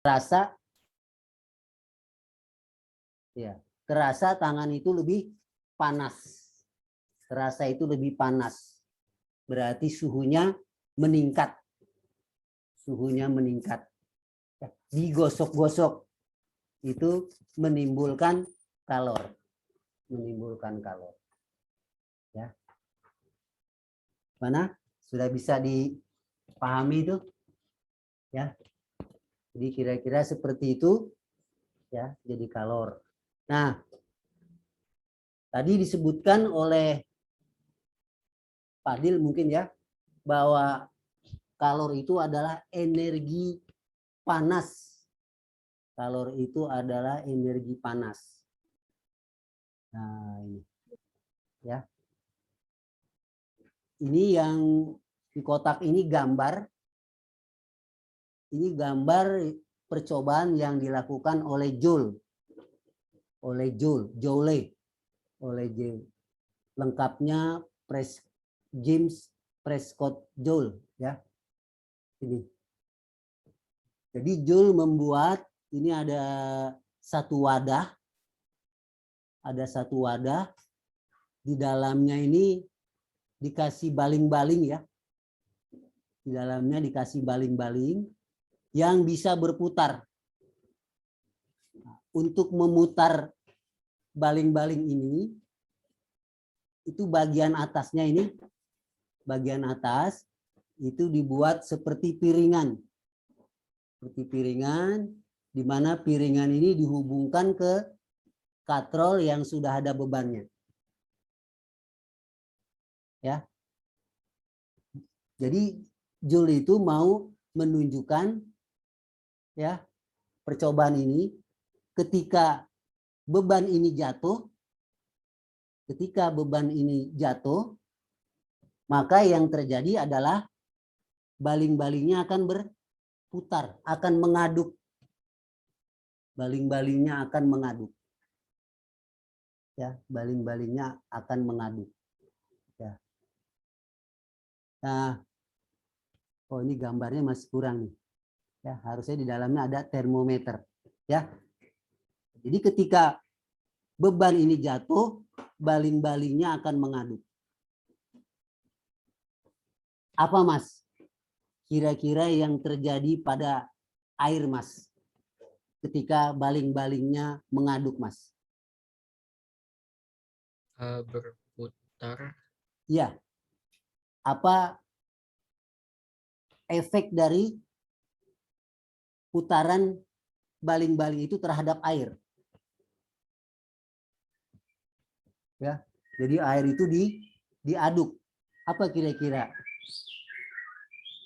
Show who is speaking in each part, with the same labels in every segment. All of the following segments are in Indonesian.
Speaker 1: terasa ya, terasa tangan itu lebih panas. Terasa itu lebih panas. Berarti suhunya meningkat. Suhunya meningkat. Digosok-gosok itu menimbulkan kalor. Menimbulkan kalor. Ya. Mana? Sudah bisa dipahami itu? Ya. Jadi kira-kira seperti itu ya, jadi kalor. Nah, tadi disebutkan oleh Fadil mungkin ya, bahwa kalor itu adalah energi panas. Kalor itu adalah energi panas. Nah, ini ya. Ini yang di kotak ini gambar. Ini gambar percobaan yang dilakukan oleh Joule. Oleh Joule. Lengkapnya James Prescott Joule ya. Ini. Jadi Joule membuat ini ada satu wadah. Ada satu wadah, di dalamnya ini dikasih baling-baling ya. Di dalamnya dikasih baling-baling yang bisa berputar. Untuk memutar baling-baling ini, itu bagian atasnya ini, bagian atas itu dibuat seperti piringan. Seperti piringan, di mana piringan ini dihubungkan ke katrol yang sudah ada bebannya. Ya. Jadi Joule itu mau menunjukkan ya, percobaan ini ketika beban ini jatuh, maka yang terjadi adalah baling-balingnya akan berputar, akan mengaduk. Baling-balingnya akan mengaduk. Ya, baling-balingnya akan mengaduk. Ya. Nah, oh ini gambarnya masih kurang nih. Ya, harusnya di dalamnya ada termometer. Ya. Jadi ketika beban ini jatuh, baling-balingnya akan mengaduk. Apa Mas? Kira-kira yang terjadi pada air Mas ketika baling-balingnya mengaduk Mas?
Speaker 2: Berputar.
Speaker 1: Ya. Apa efek dari putaran baling-baling itu terhadap air? Ya. Jadi air itu diaduk. Apa kira-kira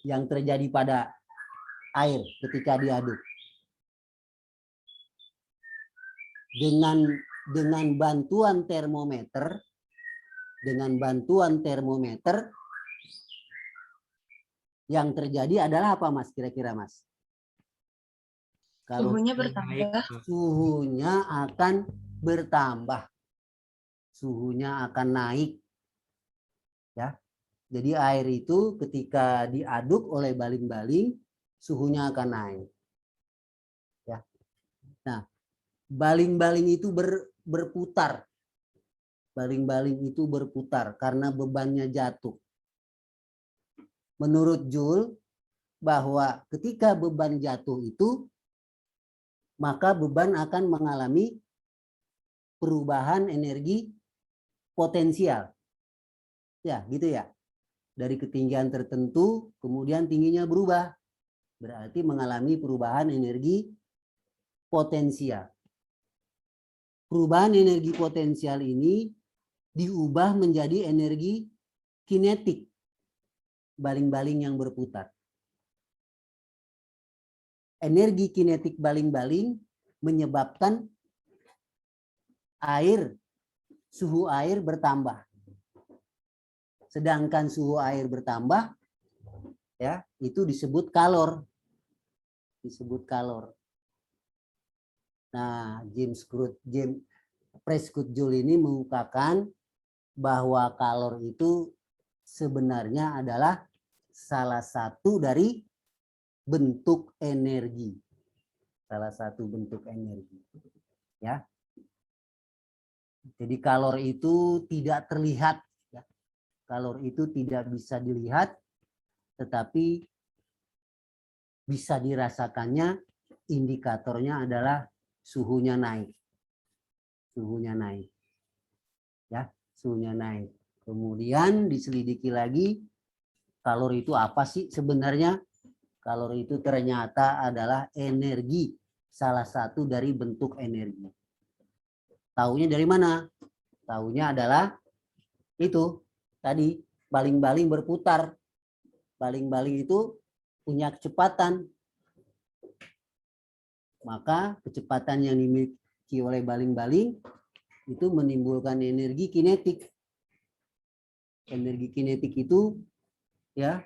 Speaker 1: yang terjadi pada air ketika diaduk? Dengan bantuan termometer, yang terjadi adalah apa Mas kira-kira Mas? Kalau
Speaker 3: Suhunya bertambah.
Speaker 1: Suhunya akan bertambah. Suhunya akan naik. Ya. Jadi air itu ketika diaduk oleh baling-baling, suhunya akan naik. Ya. Nah, baling-baling itu berputar. Baling-baling itu berputar karena bebannya jatuh. Menurut Joule, bahwa ketika beban jatuh itu, maka beban akan mengalami perubahan energi potensial. Ya, gitu ya. Dari ketinggian tertentu, kemudian tingginya berubah. Berarti mengalami perubahan energi potensial. Perubahan energi potensial ini diubah menjadi energi kinetik. Baling-baling yang berputar. Energi kinetik baling-baling menyebabkan suhu air bertambah. Sedangkan suhu air bertambah, ya, itu disebut kalor. Disebut kalor. Nah, James Prescott Joule ini mengungkapkan bahwa kalor itu sebenarnya adalah salah satu dari bentuk energi. salah satu bentuk energi. Ya. Jadi kalor itu tidak terlihat, ya. Kalor itu tidak bisa dilihat, tetapi bisa dirasakannya. Indikatornya adalah suhunya naik. Suhunya naik. Ya, suhunya naik. Kemudian diselidiki lagi, kalor itu apa sih sebenarnya? Kalor itu ternyata adalah energi, salah satu dari bentuk energi. Taunya dari mana? Taunya adalah itu tadi, baling-baling berputar. Baling-baling itu punya kecepatan. Maka kecepatan yang dimiliki oleh baling-baling itu menimbulkan energi kinetik. Energi kinetik itu ya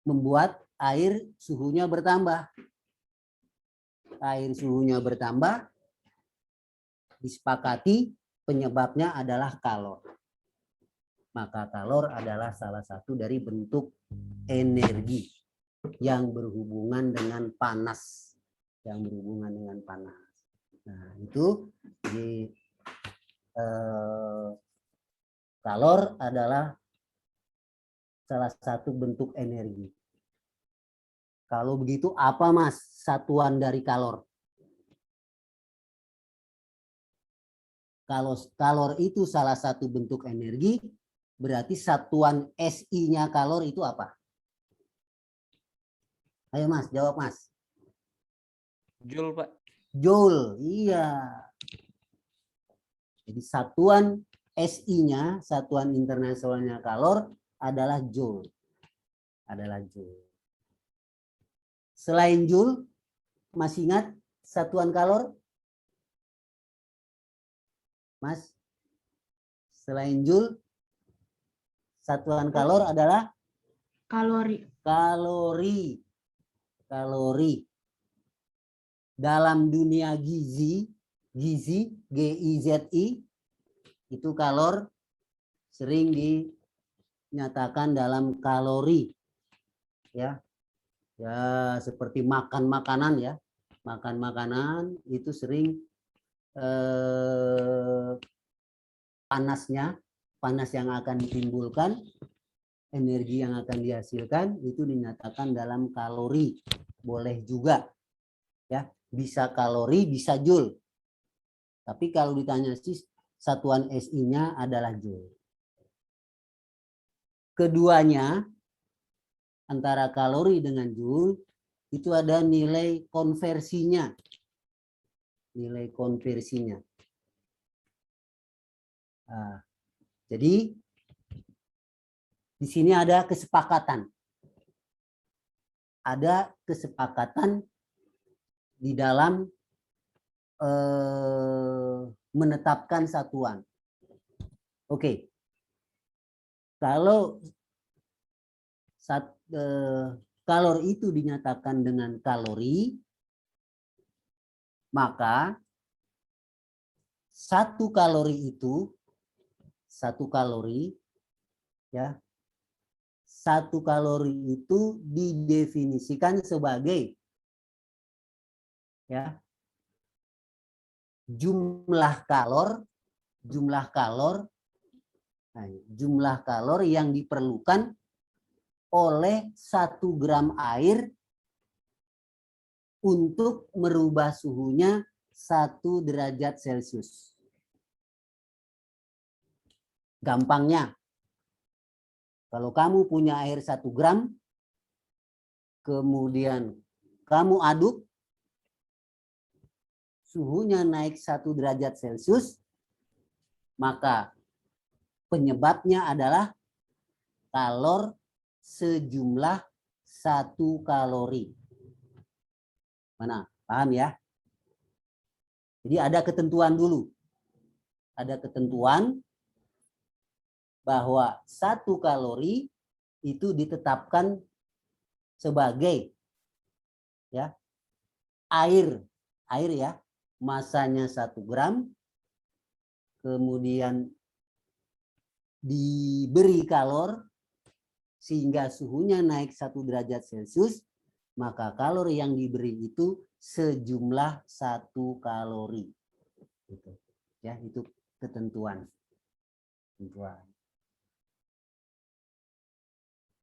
Speaker 1: membuat air suhunya bertambah. Air suhunya bertambah, disepakati penyebabnya adalah kalor. Maka kalor adalah salah satu dari bentuk energi yang berhubungan dengan panas. Yang berhubungan dengan panas. Nah, itu di kalor adalah salah satu bentuk energi. Kalau begitu apa Mas satuan dari kalor? Kalau kalor itu salah satu bentuk energi, berarti satuan SI-nya kalor itu apa? Ayo Mas, jawab Mas.
Speaker 2: Joule, Pak.
Speaker 1: Joule, iya. Jadi satuan SI-nya, satuan internasionalnya kalor adalah Joule. Adalah Joule. Selain Joule, masih ingat satuan kalor? Mas? Selain Joule, satuan kalor adalah?
Speaker 3: Kalori.
Speaker 1: Kalori. Kalori. Dalam dunia gizi, GIZI, itu kalor sering dinyatakan dalam kalori. Ya. Ya, seperti makan makanan ya. Makan makanan itu sering panasnya, panas yang akan ditimbulkan, energi yang akan dihasilkan itu dinyatakan dalam kalori. Boleh juga ya, bisa kalori, bisa joule. Tapi kalau ditanya sih satuan SI-nya adalah joule. Keduanya antara kalori dengan joule itu ada nilai konversinya. Nilai konversinya. Nah, jadi di sini ada kesepakatan. Ada kesepakatan di dalam menetapkan satuan. Oke. Kalau kalor itu dinyatakan dengan kalori, maka satu kalori itu didefinisikan sebagai ya jumlah kalor yang diperlukan oleh 1 gram air untuk merubah suhunya 1 derajat Celcius. Gampangnya, kalau kamu punya air 1 gram, kemudian kamu aduk, suhunya naik 1 derajat Celcius, maka penyebabnya adalah kalor sejumlah 1 kalori. Mana? Paham ya? Jadi ada ketentuan dulu. Ada ketentuan bahwa 1 kalori itu ditetapkan sebagai ya air ya, masanya 1 gram, kemudian diberi kalor sehingga suhunya naik 1 derajat Celcius, maka kalori yang diberi itu sejumlah 1 kalori. Gitu. Ya, itu ketentuan.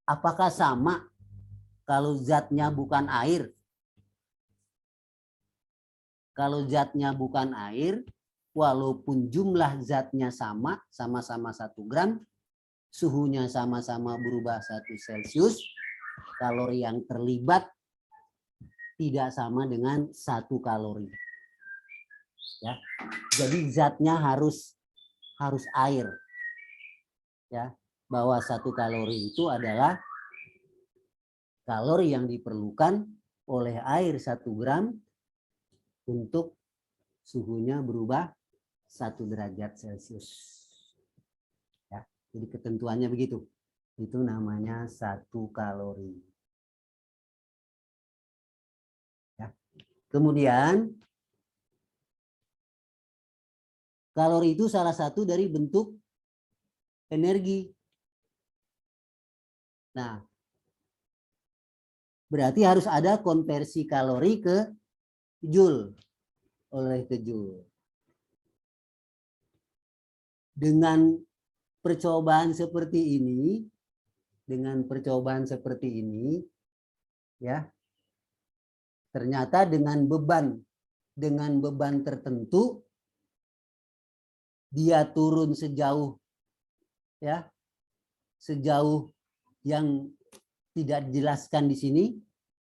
Speaker 1: Apakah sama kalau zatnya bukan air? Kalau zatnya bukan air, walaupun jumlah zatnya sama-sama 1 gram, suhunya sama-sama berubah 1 Celcius, kalori yang terlibat tidak sama dengan 1 kalori. Ya. Jadi zatnya harus air. Ya, bahwa 1 kalori itu adalah kalori yang diperlukan oleh air 1 gram untuk suhunya berubah 1 derajat Celcius. Ya, jadi ketentuannya begitu. Itu namanya 1 kalori. Ya. Kemudian kalori itu salah satu dari bentuk energi. Nah, berarti harus ada konversi kalori ke joule. Oleh ke joule. Dengan percobaan seperti ini, ya, ternyata dengan beban tertentu dia turun sejauh yang tidak dijelaskan di sini,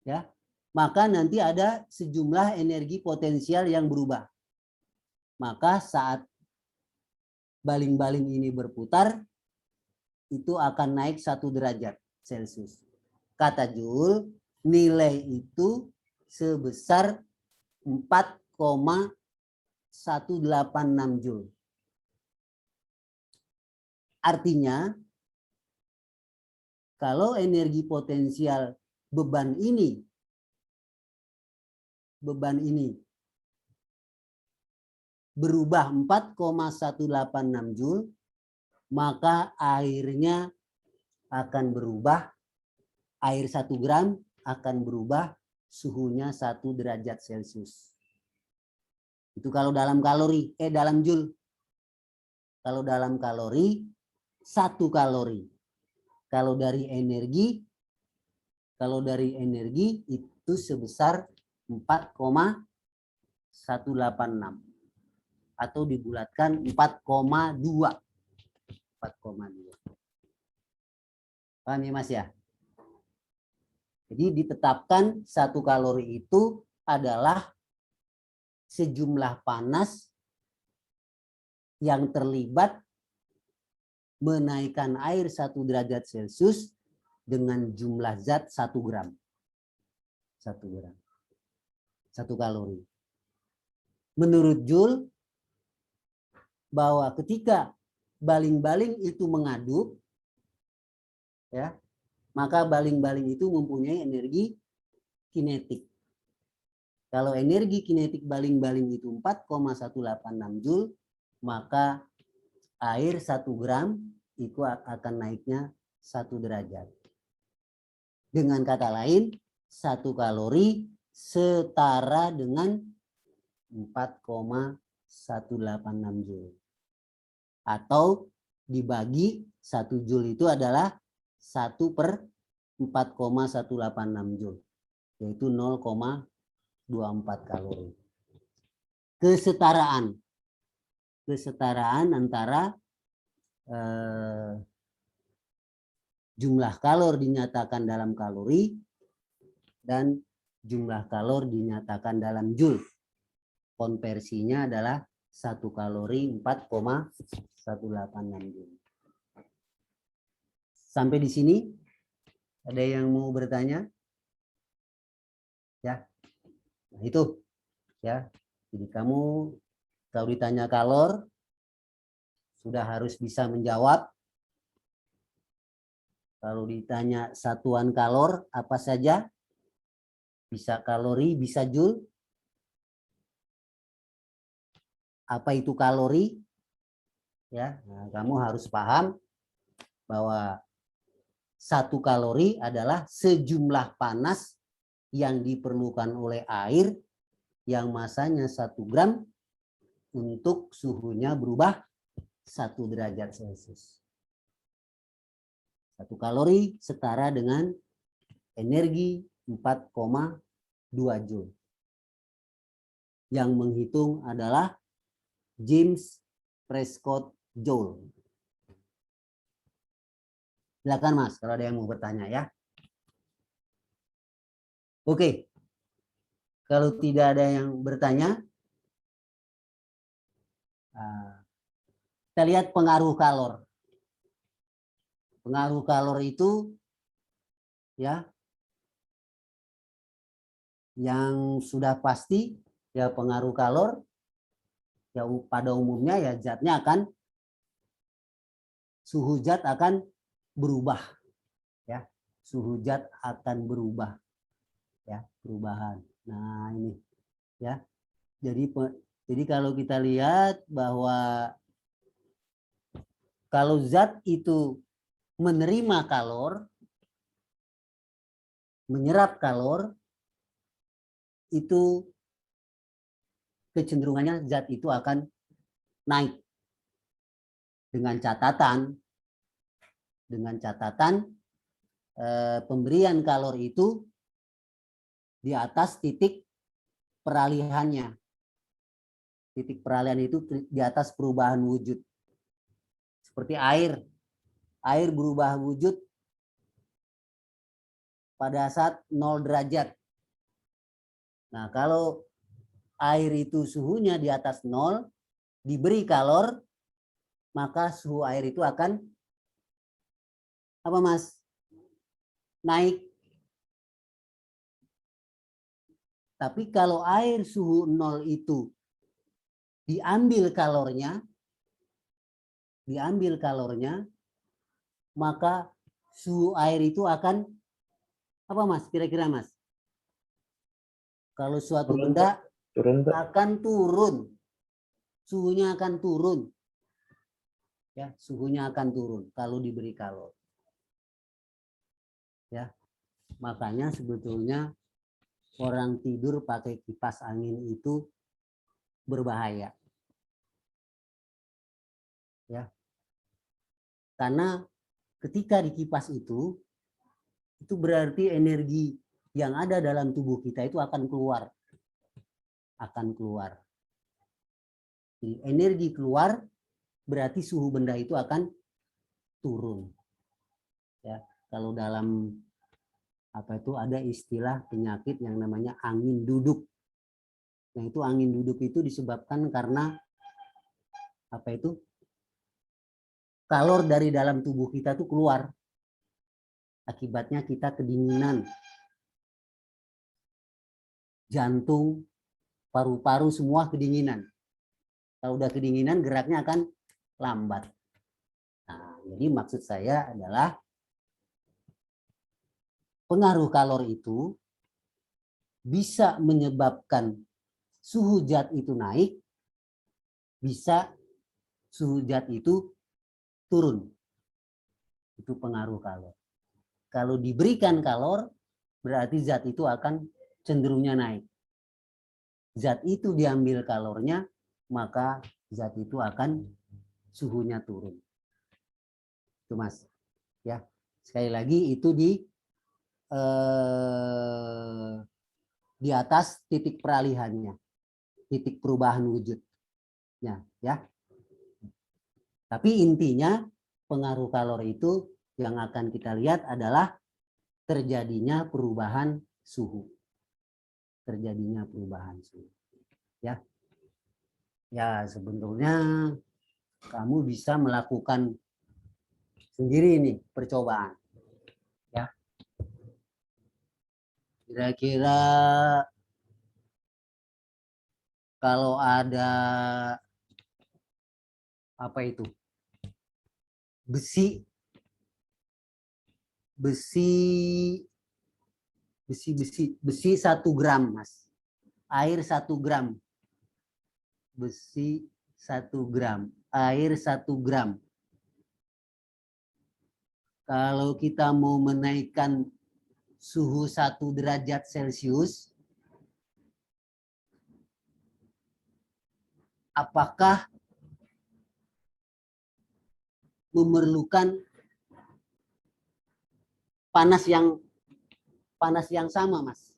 Speaker 1: ya, maka nanti ada sejumlah energi potensial yang berubah. Maka saat baling-baling ini berputar, itu akan naik 1 derajat Celcius. Kata Joule, nilai itu sebesar 4,186 Joule. Artinya, kalau energi potensial beban ini berubah 4,186 Joule, maka airnya akan berubah, air 1 gram akan berubah suhunya 1 derajat Celcius. Itu kalau dalam dalam Joule. Kalau dalam kalori, 1 kalori. Kalau dari energi itu sebesar 4,186 atau dibulatkan 4,2. Paham ya Mas ya? Jadi ditetapkan 1 kalori itu adalah sejumlah panas yang terlibat menaikkan air 1 derajat Celcius dengan jumlah zat 1 gram. 1 kalori. Menurut Joule, bahwa ketika baling-baling itu mengaduk, ya, maka baling-baling itu mempunyai energi kinetik. Kalau energi kinetik baling-baling itu 4,186 Joule, maka air 1 gram itu akan naiknya 1 derajat. Dengan kata lain, 1 kalori setara dengan 4,186 Joule. Atau dibagi 1 Joule itu adalah 1 per 4,186 Joule. Yaitu 0,24 kalori. Kesetaraan antara jumlah kalori dinyatakan dalam kalori dan jumlah kalori dinyatakan dalam Joule. Konversinya adalah 1 kalori 4,186 Joule. Sampai di sini ada yang mau bertanya? Ya. Nah, itu ya. Jadi kamu kalau ditanya kalor sudah harus bisa menjawab. Kalau ditanya satuan kalor apa saja? Bisa kalori, bisa joule. Apa itu kalori? Ya, nah, kamu harus paham bahwa 1 kalori adalah sejumlah panas yang diperlukan oleh air yang masanya 1 gram untuk suhunya berubah 1 derajat Celcius. 1 kalori setara dengan energi 4,2 Joule. Yang menghitung adalah James Prescott Joule. Silakan Mas, kalau ada yang mau bertanya ya. Oke. Kalau tidak ada yang bertanya, kita lihat pengaruh kalor. Pengaruh kalor itu ya yang sudah pasti ya, pengaruh kalor ya pada umumnya ya zatnya akan, suhu zat akan berubah ya, suhu zat akan berubah ya, perubahan. Nah ini ya, jadi kalau kita lihat bahwa kalau zat itu menerima kalor, menyerap kalor, itu kecenderungannya zat itu akan naik. Dengan catatan pemberian kalor itu di atas titik peralihannya. Titik peralihan itu di atas perubahan wujud. Seperti air. Air berubah wujud pada saat 0 derajat. Nah, kalau air itu suhunya di atas 0, diberi kalor, maka suhu air itu akan apa Mas? Naik. Tapi kalau air suhu 0 itu diambil kalornya, maka suhu air itu akan apa Mas? Kira-kira Mas? Kalau suatu benda akan turun, suhunya akan turun. Ya, suhunya akan turun kalau diberi kalor. Ya. Makanya sebetulnya orang tidur pakai kipas angin itu berbahaya. Ya. Karena ketika di kipas itu berarti energi yang ada dalam tubuh kita itu akan keluar. Jadi energi keluar berarti suhu benda itu akan turun. Ya, kalau dalam ada istilah penyakit yang namanya angin duduk. Nah, itu angin duduk itu disebabkan karena kalor dari dalam tubuh kita tuh keluar. Akibatnya kita kedinginan. Jantung, paru-paru semua kedinginan. Kalau udah kedinginan geraknya akan lambat. Nah, jadi maksud saya adalah pengaruh kalor itu bisa menyebabkan suhu zat itu naik, bisa suhu zat itu turun. Itu pengaruh kalor. Kalau diberikan kalor, berarti zat itu akan cenderungnya naik. Zat itu diambil kalornya, maka zat itu akan suhunya turun. Itu Mas. Ya, sekali lagi itu di atas titik peralihannya, titik perubahan wujudnya, ya. Tapi intinya pengaruh kalor itu yang akan kita lihat adalah terjadinya perubahan suhu. Terjadinya perubahan suhu. Ya. Ya, sebetulnya kamu bisa melakukan sendiri ini percobaan. Ya. Kira-kira kalau ada besi 1 gram, Mas. Air 1 gram. Besi 1 gram. Air 1 gram. Kalau kita mau menaikkan suhu 1 derajat Celcius, apakah memerlukan panas yang sama, Mas?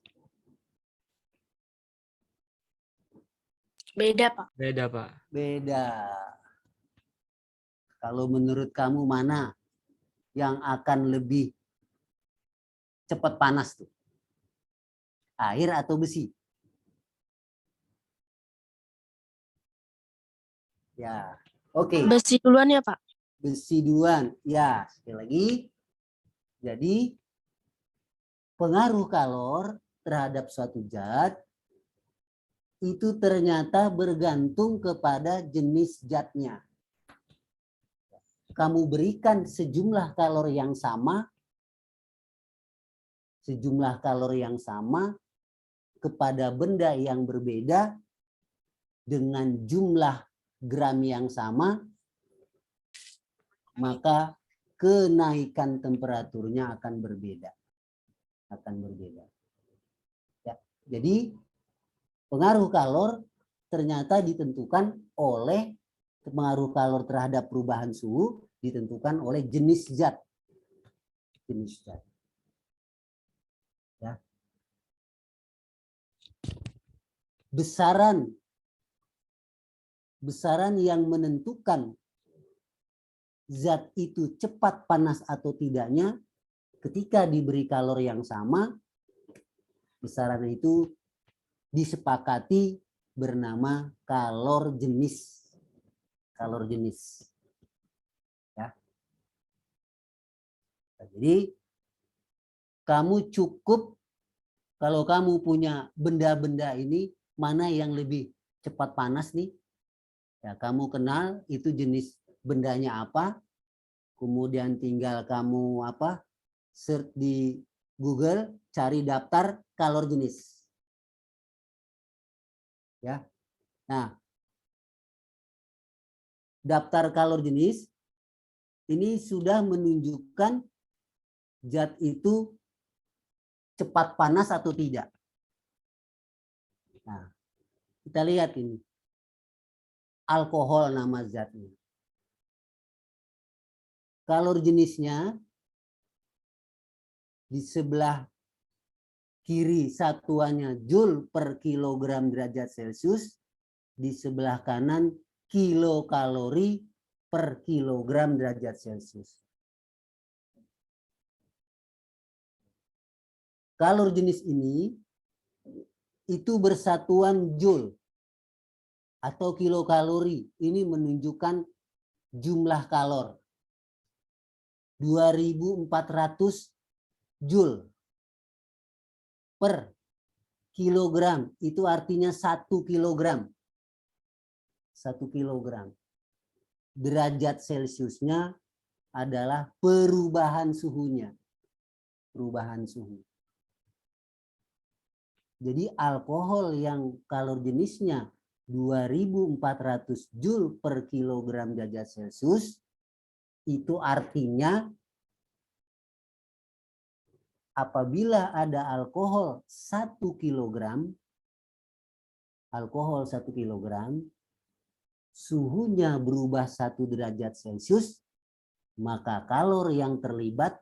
Speaker 3: Beda, Pak.
Speaker 2: Beda, Pak.
Speaker 1: Beda. Kalau menurut kamu mana yang akan lebih cepat panas tuh? Air atau besi? Ya, oke.
Speaker 3: Besi duluan ya, Pak.
Speaker 1: Besi duluan. Ya, sekali lagi. Jadi pengaruh kalor terhadap suatu zat itu ternyata bergantung kepada jenis zatnya. Kamu berikan sejumlah kalor yang sama kepada benda yang berbeda dengan jumlah gram yang sama, maka kenaikan temperaturnya akan berbeda. Ya, jadi pengaruh kalor ternyata ditentukan oleh pengaruh kalor terhadap perubahan suhu ditentukan oleh jenis zat. Ya. Besaran yang menentukan zat itu cepat panas atau tidaknya ketika diberi kalor yang sama, besaran itu disepakati bernama kalor jenis. Ya. Jadi kamu cukup kalau kamu punya benda-benda ini mana yang lebih cepat panas nih? Ya, kamu kenal itu jenis bendanya apa? Kemudian tinggal kamu search di Google, cari daftar kalor jenis. Ya. Nah, daftar kalor jenis ini sudah menunjukkan zat itu cepat panas atau tidak. Nah, kita lihat ini. Alkohol nama zatnya. Kalor jenisnya di sebelah kiri satuannya Joule per kilogram derajat Celcius, di sebelah kanan kilokalori per kilogram derajat Celcius. Kalor jenis ini itu bersatuan Joule atau kilokalori. Ini menunjukkan jumlah kalor. 2400 Joule per kilogram. Itu artinya 1 kilogram. 1 kilogram. Derajat Celciusnya adalah perubahan suhunya. Perubahan suhu. Jadi alkohol yang kalor jenisnya 2400 Joule per kilogram derajat Celcius itu artinya apabila ada alkohol 1 kilogram, suhunya berubah 1 derajat Celcius, maka kalor yang terlibat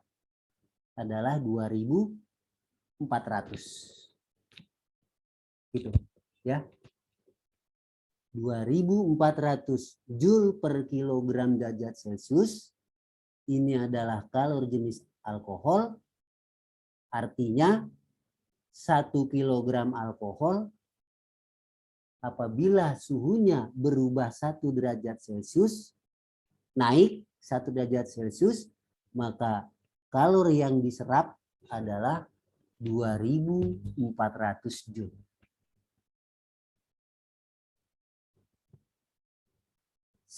Speaker 1: adalah 2400. Gitu, ya. 2400 Joule per kilogram derajat Celcius ini adalah kalor jenis alkohol. Artinya 1 kilogram alkohol apabila suhunya berubah 1 derajat Celcius, naik 1 derajat Celcius, maka kalor yang diserap adalah 2400 Joule.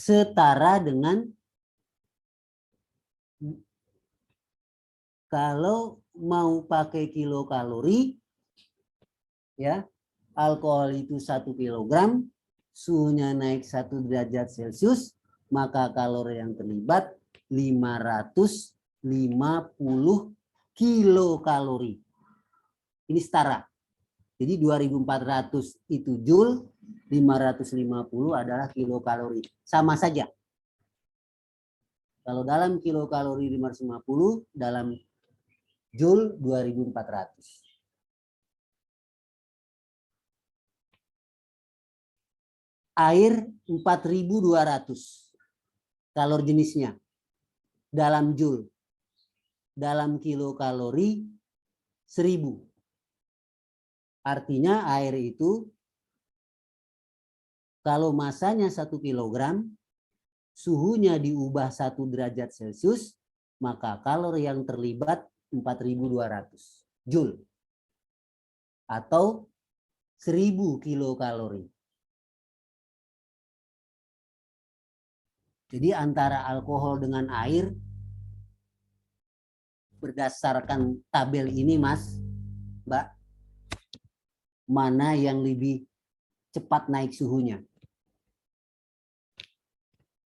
Speaker 1: Setara dengan kalau mau pakai kilokalori, ya, alkohol itu 1 kilogram, suhunya naik 1 derajat Celcius, maka kalori yang terlibat 550 kilokalori. Ini setara. Jadi 2400 itu Joule, 550 adalah kilokalori. Sama saja. Kalau dalam kilokalori 550, dalam Joule 2400. Air 4200 kalori jenisnya dalam Joule. Dalam kilokalori 1000. Artinya air itu kalau masanya 1 kilogram, suhunya diubah 1 derajat Celcius, maka kalori yang terlibat 4200 Joule atau 1000 kilokalori. Jadi antara alkohol dengan air berdasarkan tabel ini, Mas, Mbak, mana yang lebih cepat naik suhunya?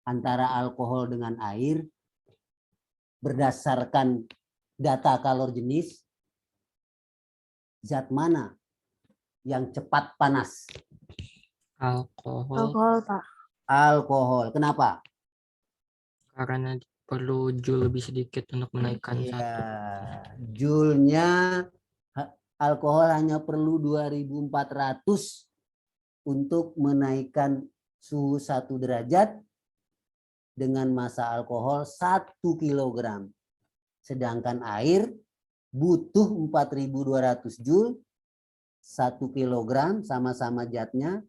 Speaker 1: Antara alkohol dengan air berdasarkan data kalori jenis, zat mana yang cepat panas?
Speaker 2: Alkohol
Speaker 3: Alkohol, Pak.
Speaker 1: Alkohol. Kenapa?
Speaker 2: karena perlu joule lebih sedikit untuk menaikkan
Speaker 1: Ya,
Speaker 2: satu.
Speaker 1: Joule-nya alkohol hanya perlu 2400 untuk menaikkan suhu 1 derajat dengan massa alkohol 1 kilogram. Sedangkan air butuh 4200 Joule 1 kilogram, sama-sama zatnya,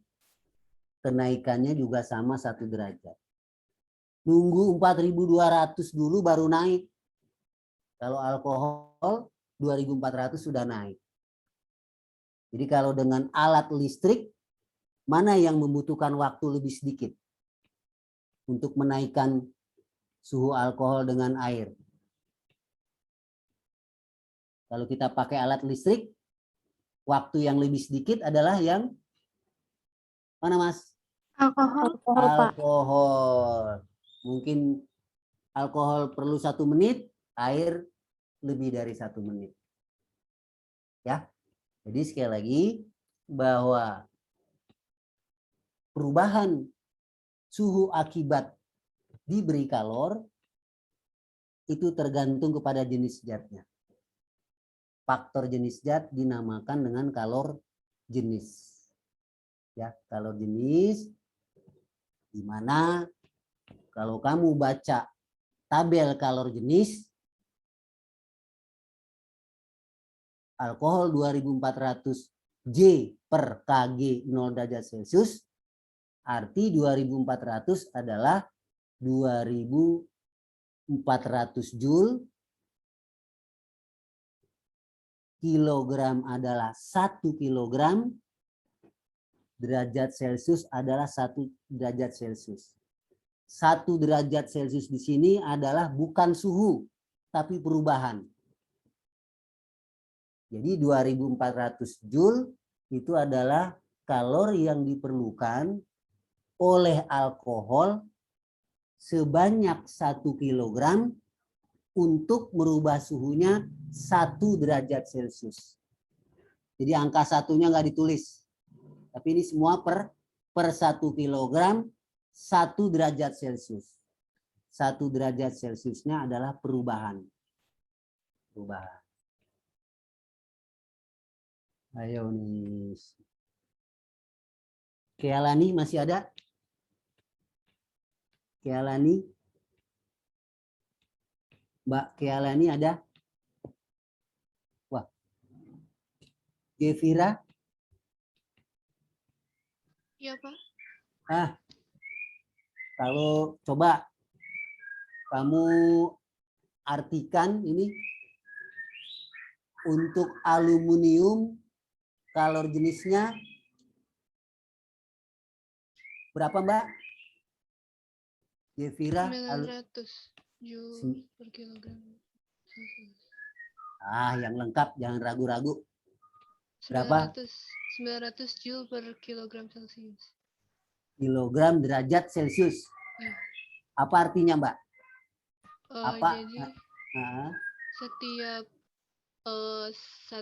Speaker 1: kenaikannya juga sama 1 derajat. Nunggu 4200 dulu baru naik. Kalau alkohol 2400 sudah naik. Jadi kalau dengan alat listrik, mana yang membutuhkan waktu lebih sedikit untuk menaikkan suhu alkohol dengan air? Kalau kita pakai alat listrik, waktu yang lebih sedikit adalah yang mana, Mas?
Speaker 3: Alkohol, Pak.
Speaker 1: Alkohol. Mungkin alkohol perlu 1 menit, air lebih dari 1 menit. Ya. Jadi sekali lagi bahwa perubahan suhu akibat diberi kalor itu tergantung kepada jenis zatnya. Faktor jenis zat dinamakan dengan kalor jenis. Ya, kalor jenis di mana kalau kamu baca tabel kalor jenis, alkohol 2400 J per Kg 0 derajat Celcius, arti 2400 adalah 2400 Joule, kilogram adalah 1 kilogram, derajat Celcius adalah 1 derajat Celcius. 1 derajat Celcius di sini adalah bukan suhu, tapi perubahan. Jadi 2400 Joule itu adalah kalori yang diperlukan oleh alkohol sebanyak 1 kilogram untuk merubah suhunya 1 derajat Celcius. Jadi angka satunya nggak ditulis. Tapi ini semua per 1 kilogram 1 derajat Celcius. 1 derajat Celciusnya adalah perubahan. Ayo nih. Kealani masih ada? Kealani? Mbak Kealani ada? Wah. Gevira?
Speaker 3: Iya, Pak.
Speaker 1: Kalau coba kamu artikan ini untuk aluminium kalor jenisnya berapa, Mbak? Gevira?
Speaker 3: 900 Joule per kilogram.
Speaker 1: Yang lengkap, jangan ragu-ragu. Berapa?
Speaker 3: 900 Joule per kilogram Celcius.
Speaker 1: Kilogram derajat Celcius.
Speaker 3: Ya.
Speaker 1: Apa artinya, Mbak? Apa?
Speaker 3: Jadi setiap 1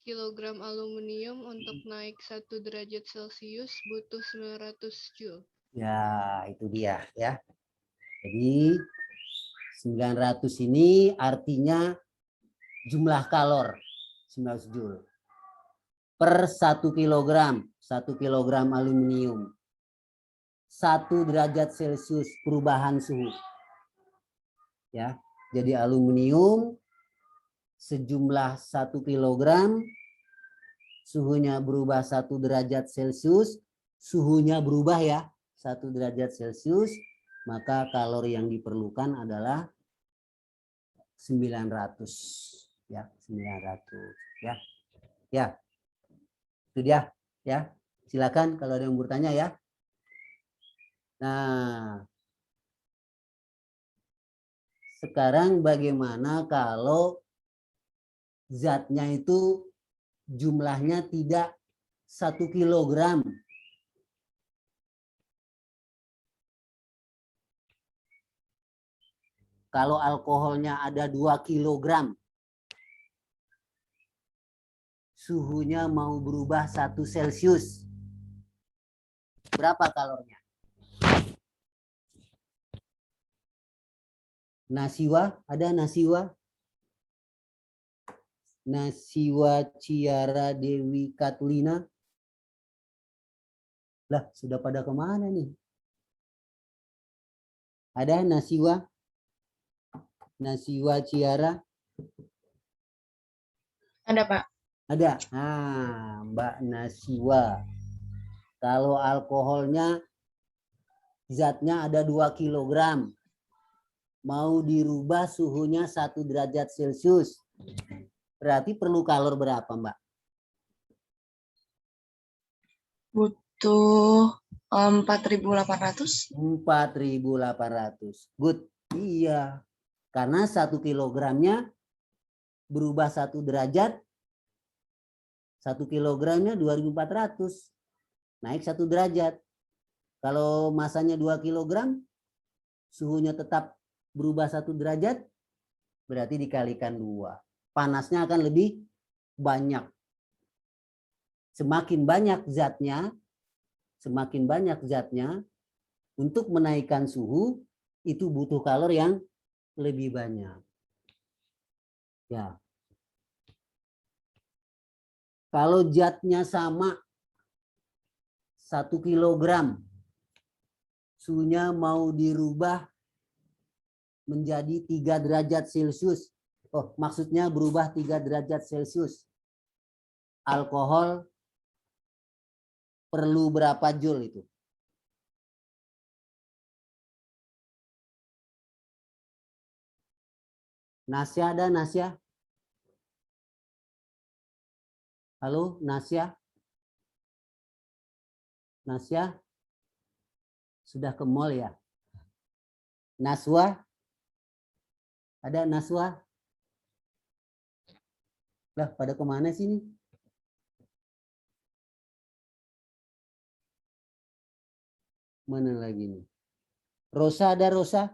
Speaker 3: kilogram aluminium untuk naik 1 derajat Celcius butuh 900 Joule.
Speaker 1: Ya, itu dia ya. Jadi 900 ini artinya jumlah kalor 900 Joule per 1 kilogram. 1 kilogram aluminium. 1 derajat Celcius perubahan suhu. Ya. Jadi aluminium sejumlah 1 kilogram, suhunya berubah 1 derajat Celcius, suhunya berubah ya 1 derajat Celcius, maka kalori yang diperlukan adalah 900 ya, 900 ya. Ya. Itu dia ya. Silakan kalau ada yang bertanya ya. Nah, sekarang bagaimana kalau zatnya itu jumlahnya tidak 1 kilogram? Kalau alkoholnya ada 2 kilogram, suhunya mau berubah 1 Celcius. Berapa kalornya? Nasiwa, ada Nasiwa? Nasiwa Ciara Dewi Katlina. Lah, sudah pada kemana nih? Ada Nasiwa? Nasiwa Ciara?
Speaker 4: Ada, Pak.
Speaker 1: Ada. Nah, Mbak Nasiwa. Kalau alkoholnya zatnya ada 2 kilogram. Mau dirubah suhunya 1 derajat Celcius. Berarti perlu kalor berapa, Mbak?
Speaker 4: Butuh 4.800.
Speaker 1: 4.800. Good. Iya. Karena 1 kilogramnya berubah 1 derajat. 1 kilogramnya 2.400. Naik 1 derajat. Kalau masanya 2 kilogram, suhunya tetap berubah 1 derajat, berarti dikalikan 2. Panasnya akan lebih banyak. Semakin banyak zatnya, untuk menaikkan suhu, itu butuh kalor yang lebih banyak. Ya. Kalau zatnya sama 1 kilogram, suhunya mau dirubah menjadi 3 derajat Celcius. Oh, maksudnya berubah 3 derajat Celcius. Alkohol perlu berapa Joule itu? Nasya ada, Nasya? Halo, Nasya? Nasya? Sudah ke mall ya? Naswa? Ada Naswa? Lah, pada kemana sih ini? Mana lagi nih? Rosa, ada Rosa?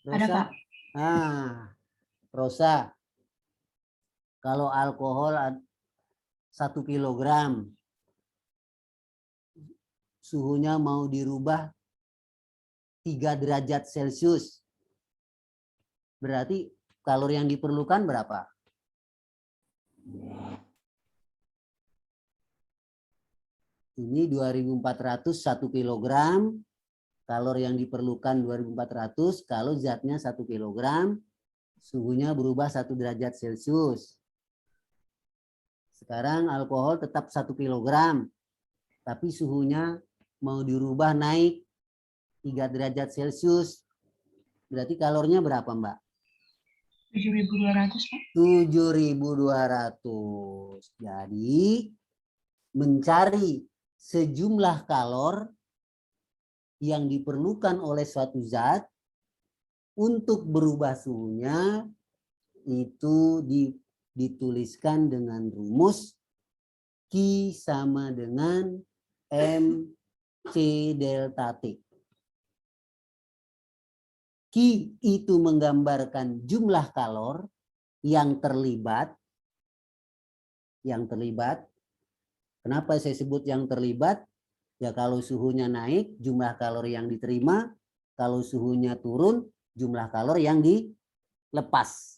Speaker 1: Rosa?
Speaker 4: Ada, Pak.
Speaker 1: Ah, Rosa. Kalau alkohol 1 kilogram, suhunya mau dirubah 3 derajat Celcius. Berarti kalori yang diperlukan berapa? Ini 2.400 1 kilogram. Kalori yang diperlukan 2.400. Kalau zatnya 1 kilogram, suhunya berubah 1 derajat Celcius. Sekarang alkohol tetap 1 kilogram. Tapi suhunya mau dirubah naik 3 derajat Celcius. Berarti kalornya berapa, Mbak?
Speaker 4: 7.200, Pak.
Speaker 1: 7.200. Jadi mencari sejumlah kalor yang diperlukan oleh suatu zat untuk berubah suhunya itu dituliskan dengan rumus Q sama dengan MC delta T. Q Q itu menggambarkan jumlah kalor yang terlibat. Yang terlibat. Kenapa saya sebut yang terlibat? Ya kalau suhunya naik, jumlah kalori yang diterima. Kalau suhunya turun, jumlah kalori yang dilepas.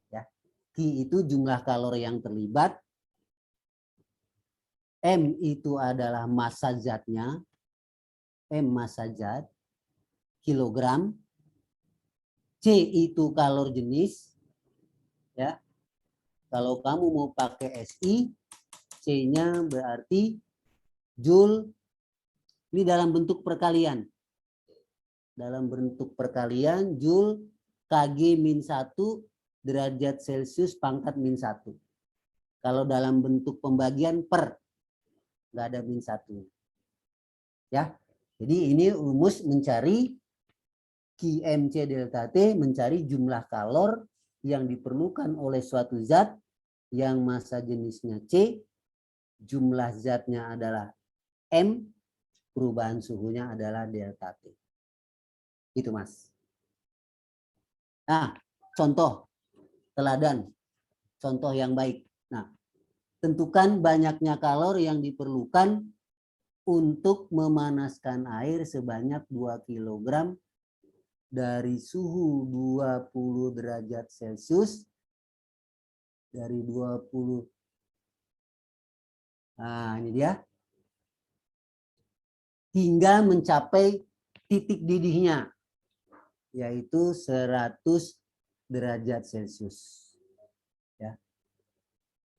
Speaker 1: Ya. Q itu jumlah kalori yang terlibat. M itu adalah massa zatnya. M massa zat. Kilogram. C itu kalor jenis. Ya. Kalau kamu mau pakai SI, C-nya berarti Joule. Ini dalam bentuk perkalian. Dalam bentuk perkalian, Joule Kg-1 derajat Celcius pangkat -1. Kalau dalam bentuk pembagian per, nggak ada -1. Ya, jadi ini rumus mencari QMC delta T, mencari jumlah kalor yang diperlukan oleh suatu zat yang massa jenisnya C, jumlah zatnya adalah M, perubahan suhunya adalah delta T. Itu Mas. Nah, contoh, teladan, contoh yang baik. Nah, tentukan banyaknya kalor yang diperlukan untuk memanaskan air sebanyak 2 kg dari suhu 20 derajat Celcius. Dari 20. Nah, ini dia. Hingga mencapai titik didihnya, yaitu 100 derajat Celcius. Ya.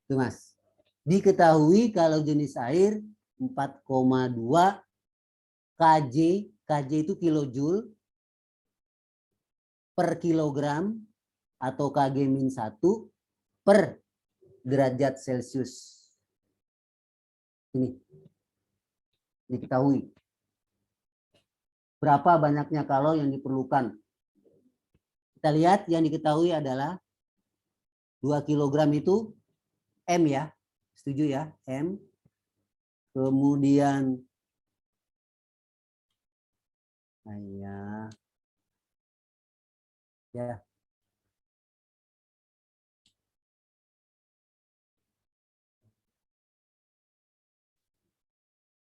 Speaker 1: Itu Mas. Diketahui kalau jenis air 4,2 kJ, kJ itu kilojoule per kilogram atau Kg-1 per derajat Celcius. Ini diketahui. Berapa banyaknya kalori yang diperlukan. Kita lihat yang diketahui adalah 2 kg itu M ya. Setuju ya? M. Kemudian ya.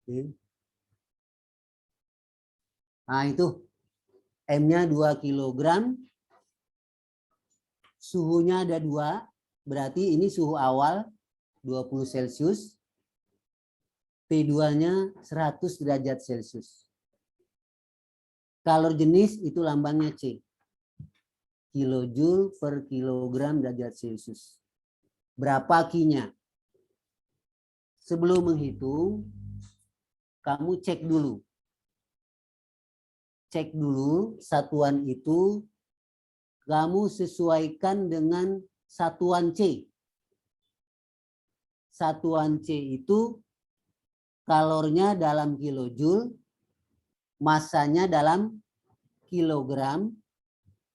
Speaker 1: Oke. Nah, itu M-nya 2 kg. Suhunya ada 2. Berarti ini suhu awal 20 Celcius. P2-nya 100 derajat Celcius. Kalor jenis itu lambangnya C. Kilojoule per kilogram derajat Celcius. Berapa Q-nya? Sebelum menghitung, kamu cek dulu. Cek dulu satuan itu kamu sesuaikan dengan satuan C. Satuan C itu kalornya dalam kilojoule, massanya dalam kilogram,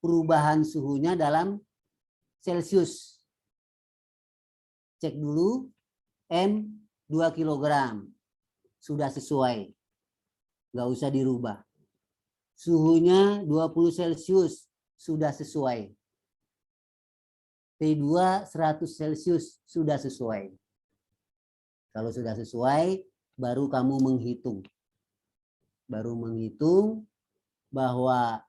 Speaker 1: perubahan suhunya dalam Celcius. Cek dulu, M 2 kg. Sudah sesuai. Nggak usah dirubah. Suhunya 20 Celcius. Sudah sesuai. T2 100 Celcius. Sudah sesuai. Kalau sudah sesuai, baru kamu menghitung. Baru menghitung bahwa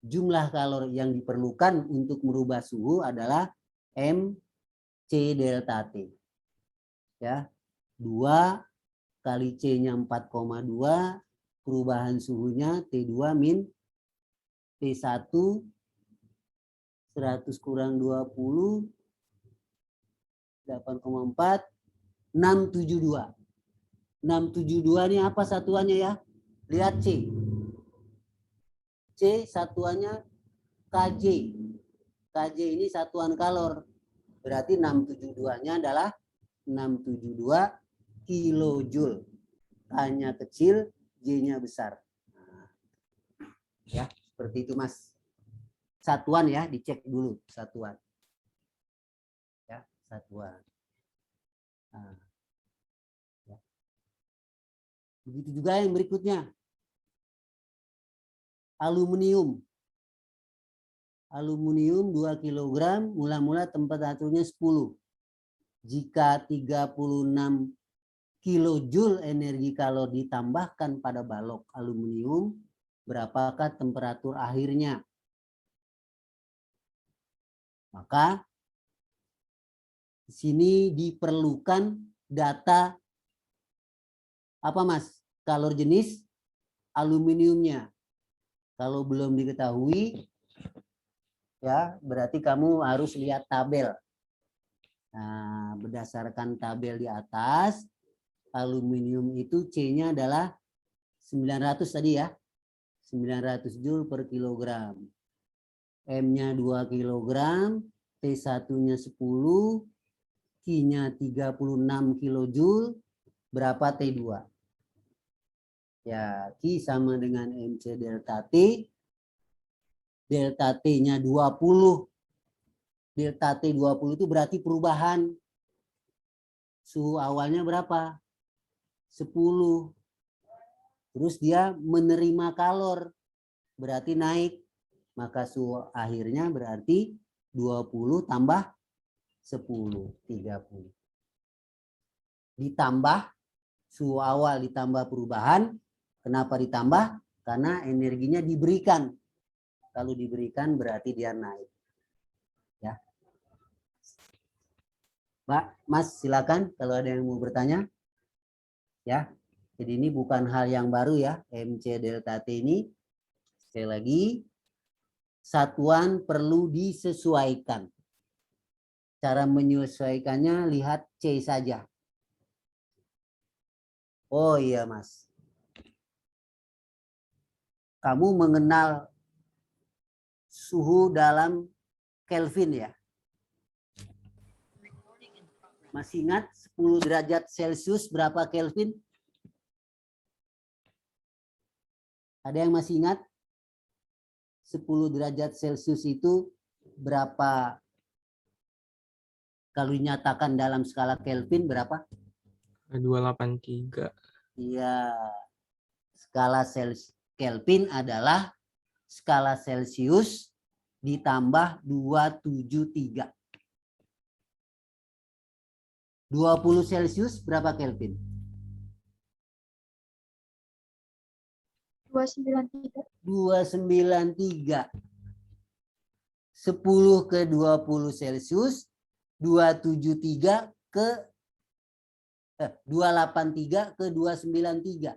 Speaker 1: jumlah kalori yang diperlukan untuk merubah suhu adalah M C delta T. Ya. 2 kali C-nya 4,2, perubahan suhunya T2 min T1 100 kurang 20 8,4 672. 672 ini apa satuannya ya? Lihat C. C satuannya KJ. KJ ini satuan kalor. Berarti 672-nya adalah 672 kilojoule. K-nya kecil, J-nya besar. Nah, ya, seperti itu Mas. Satuan ya, dicek dulu satuan. Ya, satuan. Nah, ya. Begitu juga yang berikutnya. Aluminium. Aluminium 2 kg, mula-mula temperaturnya 10. Jika 36 kilojoule energi kalor ditambahkan pada balok aluminium, berapakah temperatur akhirnya? Maka di sini diperlukan data apa Mas? Kalor jenis aluminiumnya. Kalau belum diketahui, ya berarti kamu harus lihat tabel. Nah, berdasarkan tabel di atas, aluminium itu C-nya adalah 900 tadi ya. 900 Joule per kilogram. M-nya 2 kilogram, T1-nya 10, Q-nya 36 kilojoule, berapa T2? Ya, Q sama dengan MC delta T. Delta T-nya 20. Delta T20 itu berarti perubahan. Suhu awalnya berapa? 10. Terus dia menerima kalor. Berarti naik. Maka suhu akhirnya berarti 20 tambah 10, 30. Ditambah suhu awal ditambah perubahan. Kenapa ditambah? Karena energinya diberikan. Kalau diberikan berarti dia naik. Ya. Mbak, Mas silakan kalau ada yang mau bertanya. Ya. Jadi ini bukan hal yang baru ya, MC delta T ini. Sekali lagi, satuan perlu disesuaikan. Cara menyesuaikannya lihat C saja. Oh iya Mas. Kamu mengenal suhu dalam Kelvin ya? Masih ingat 10 derajat Celcius berapa Kelvin? Ada yang masih ingat? 10 derajat Celcius itu berapa, kalau dinyatakan dalam skala Kelvin berapa?
Speaker 2: 283.
Speaker 1: Iya. Skala Kelvin adalah skala Celcius ditambah 273. 20 Celcius berapa Kelvin?
Speaker 5: 293.
Speaker 1: 293. 10 ke 20 Celcius, 273 ke 283 ke 293.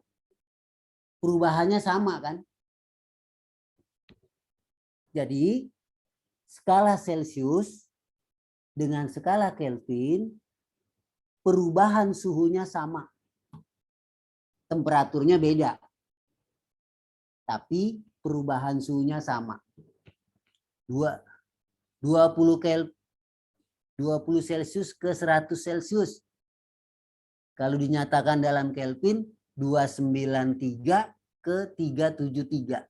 Speaker 1: Perubahannya sama kan? Jadi skala Celcius dengan skala Kelvin perubahan suhunya sama. Temperaturnya beda. Tapi perubahan suhunya sama. 20 Celcius ke 100 Celcius. Kalau dinyatakan dalam Kelvin 293 ke 373.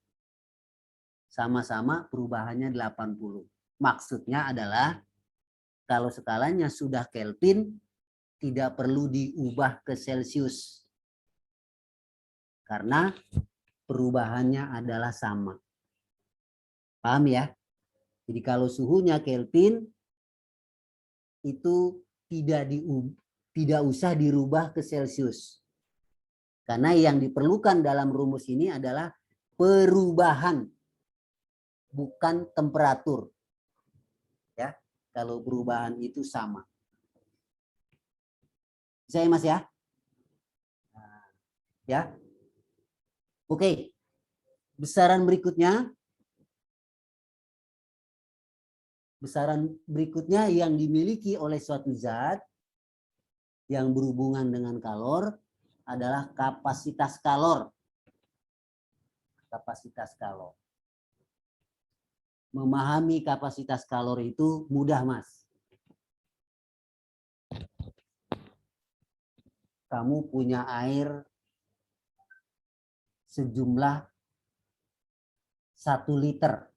Speaker 1: Sama-sama perubahannya 80. Maksudnya adalah kalau skalanya sudah Kelvin tidak perlu diubah ke Celcius. Karena perubahannya adalah sama. Paham ya? Jadi kalau suhunya Kelvin itu tidak usah dirubah ke Celcius. Karena yang diperlukan dalam rumus ini adalah perubahan, bukan temperatur. Ya, kalau perubahan itu sama. Bisa ya Mas ya? Ya. Oke. Besaran berikutnya. Besaran berikutnya yang dimiliki oleh suatu zat yang berhubungan dengan kalor adalah kapasitas kalor. Kapasitas kalor. Memahami kapasitas kalor itu mudah, Mas. Kamu punya air sejumlah 1 liter.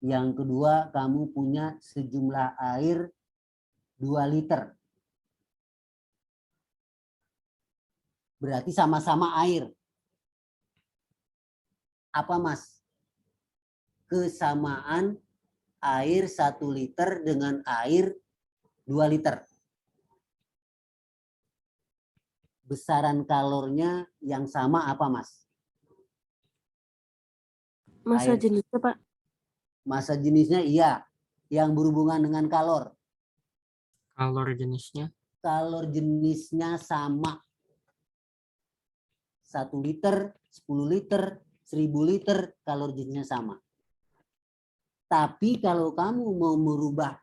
Speaker 1: Yang kedua, kamu punya sejumlah air 2 liter. Berarti sama-sama air. Apa Mas? Kesamaan air 1 liter dengan air 2 liter. Besaran kalornya yang sama apa Mas?
Speaker 5: Masa
Speaker 1: Air.
Speaker 5: jenisnya, Pak?
Speaker 1: Massa jenisnya iya. Yang berhubungan dengan kalor.
Speaker 2: Kalor jenisnya
Speaker 1: Kalor jenisnya sama. 1 liter, 10 liter, 1000 liter, kalor jenisnya sama. Tapi kalau kamu mau merubah